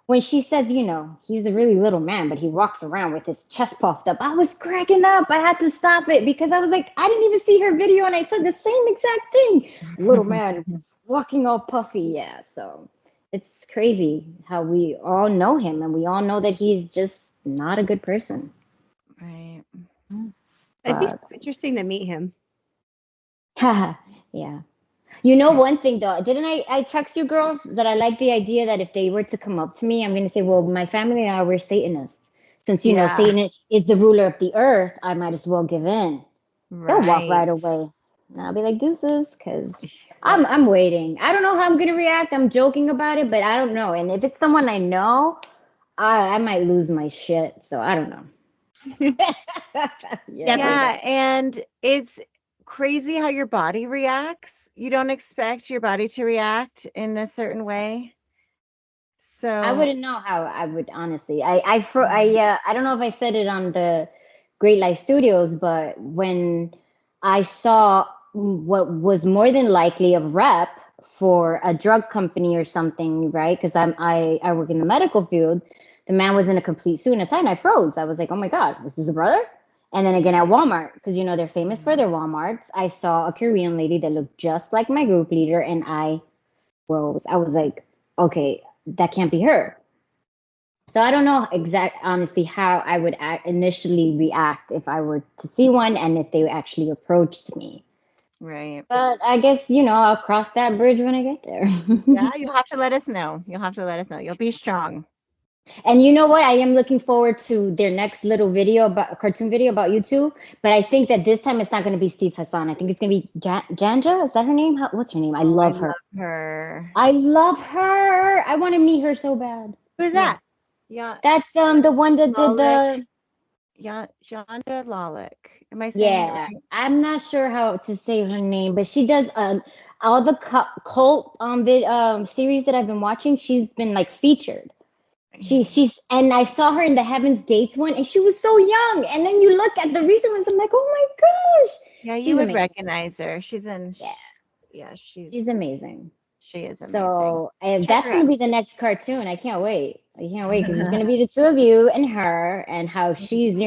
when she says, he's a really little man, but he walks around with his chest puffed up. I was cracking up. I had to stop it because I was like, I didn't even see her video, and I said the same exact thing. Little man walking all puffy. Yeah. So it's crazy how we all know him, and we all know that he's just not a good person. Right. It'd be so But interesting to meet him. yeah. One thing though, didn't I text you girls that I like the idea that if they were to come up to me, I'm going to say, well, my family and I were Satanists. Since, Yeah. Satan is the ruler of the earth, I might as well give in. They'll walk right Right. away. And I'll be like, deuces, because I'm waiting. I don't know how I'm going to react. I'm joking about it, but I don't know. And if it's someone I know, I might lose my shit. So I don't know. Yeah, Definitely. Yeah, and it's crazy how your body reacts. You don't expect your body to react in a certain way. I So, wouldn't know how I would, honestly. I don't know if I said it on the Great Life Studios, but when I saw what was more than likely a rep for a drug company or something, right? Because I work in the medical field. The man was in a complete suit and a tie, and I froze. I was like, oh my God, this is a brother? And then again at Walmart, because they're famous for yeah. their Walmarts, I saw a Korean lady that looked just like my group leader, and I froze. I was like, okay, that can't be her. So I don't know honestly, how I would initially react if I were to see one and if they actually approached me. Right. But I guess, I'll cross that bridge when I get there. Yeah, you'll have to let us know. You'll have to let us know. You'll be strong. And you know what? I am looking forward to their next little video about a cartoon video about you two. But I think that this time it's not going to be Steve Hassan. I think it's going to be Janja. Is that her name? What's her name? I Oh, I love her. love her. I love her. I want to meet her so bad. Who's that? Yeah. That's the one that did Lalick. the. Yeah, Janda Lalick. Am I saying it Yeah, right? I'm not sure how to say her name, but she does all the cult series that I've been watching. She's been like featured. She's and I saw her in the Heaven's Gates one, and she was so young. And then you look at the recent ones, I'm like, oh my gosh, Yeah, she's you would amazing. recognize her. She's in. Yeah, Yeah, she's amazing. she is amazing. So Check that's her gonna out. be the next cartoon. I can't wait. I can't wait because it's gonna be the two of you and her, and how she's,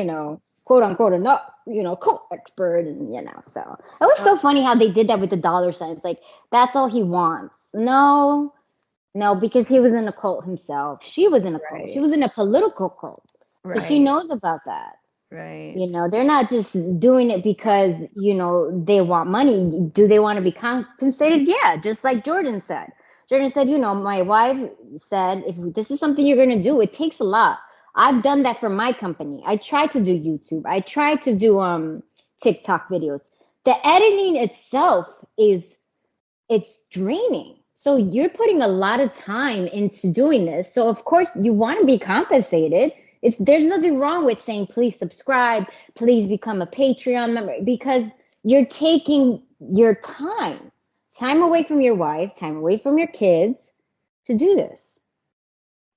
quote unquote, not, cult expert, and So it was so funny how they did that with the dollar signs. Like that's all he wants. No, because he was in a cult himself. She was in a cult. She Right. was in a political cult. So she Right. knows about that. Right. They're not just doing it because, they want money. Do they want to be compensated? Yeah, just like Jordan said. Jordan said, my wife said, if this is something you're going to do, it takes a lot. I've done that for my company. I try to do YouTube. I try to do TikTok videos. The editing itself it's draining. So you're putting a lot of time into doing this. So of course you want to be compensated. There's nothing wrong with saying, please subscribe, please become a Patreon member, because you're taking your time away from your wife, time away from your kids to do this.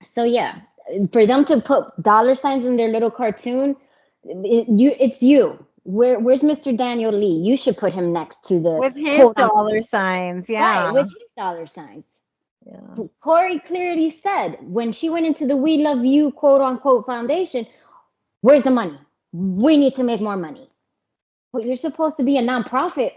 So yeah, for them to put dollar signs in their little cartoon, it's you. Where's Mr. Daniel Lee? You should put him next to the With his dollar signs, yeah. Right, with his dollar signs. Yeah. Corey clearly said when she went into the We Love You quote unquote foundation, where's the money? We need to make more money. But you're supposed to be a nonprofit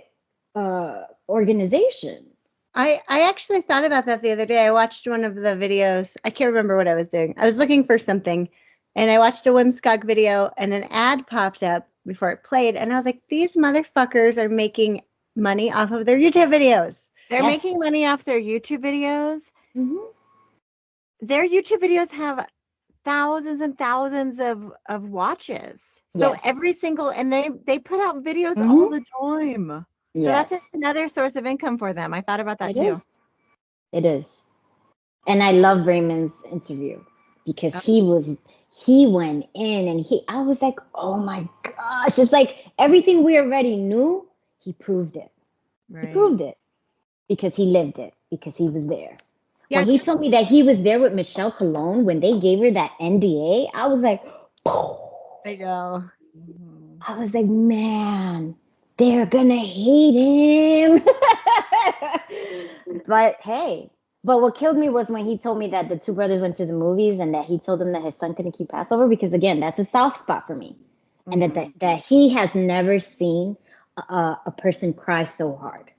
organization. I actually thought about that the other day. I watched one of the videos. I can't remember what I was doing. I was looking for something, and I watched a WMSCOG video, and an ad popped up before it played, and I was like, these motherfuckers are making money off of their YouTube videos. They're Yes. making money off their YouTube videos. Mm-hmm. Their YouTube videos have thousands and thousands of watches. So Yes. every single, and they put out videos Mhm. all the time. So Yes. that's another source of income for them. I thought about that It too. is. It is. And I love Raymond's interview because he went in and I was like, oh my gosh. It's like everything we already knew, he proved it. He proved it because he lived it, because he was there. Yeah, When he told me that he was there with Michelle Colon when they gave her that NDA, I was like, I know. I was like, man, they're gonna hate him. But hey, but what killed me was when he told me that the two brothers went to the movies and that he told them that his son couldn't keep Passover, because again, that's a soft spot for me. And that he has never seen a person cry so hard.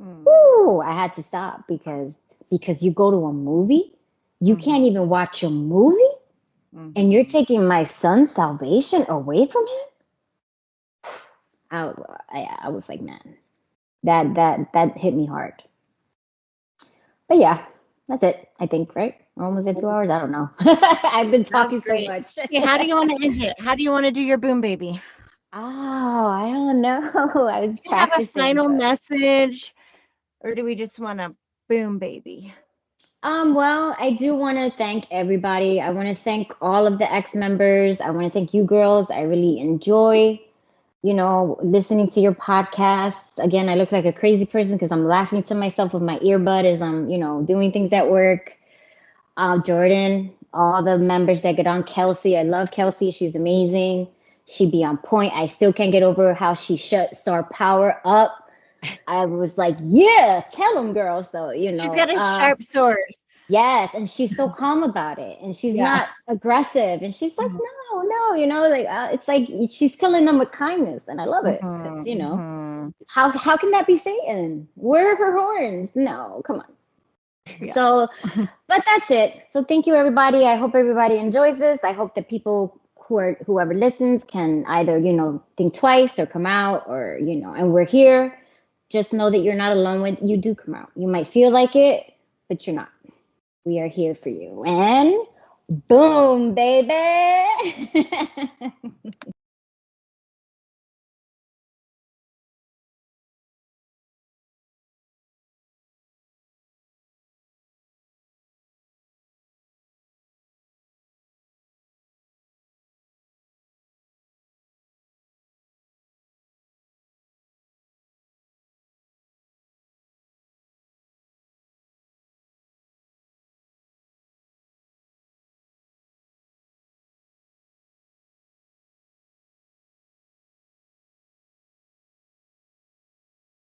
Ooh, I had to stop because you go to a movie, you can't even watch a movie, and you're taking my son's salvation away from him. I was like, man, that hit me hard. But yeah, that's it. I think, right? We're almost at 2 hours. I don't know. I've been talking so much. Okay, how do you want to end it? How do you want to do your boom baby? Oh, I don't know. I was Do you have a practicing. final message, or do we just want to boom baby? Well, I do want to thank everybody. I want to thank all of the ex-members. I want to thank you girls. I really enjoy, listening to your podcasts. Again, I look like a crazy person because I'm laughing to myself with my earbud as I'm, doing things at work. Jordan, all the members that get on, Kelsey. I love Kelsey. She's amazing. She be on point. I still can't get over how she shut Star Power up. I was like, yeah, tell them, girl. So, She's got a sharp sword. Yes, and she's so calm about it, and she's not aggressive, and she's like, no, it's like she's killing them with kindness, and I love it. 'Cause, how can that be Satan? Where are her horns? No, come on. Yeah. So, but that's it. So thank you, everybody. I hope everybody enjoys this. I hope that people whoever listens can either, think twice or come out or, and we're here. just know that you're not alone when you do come out. You might feel like it, but you're not. We are here for you. And boom, baby.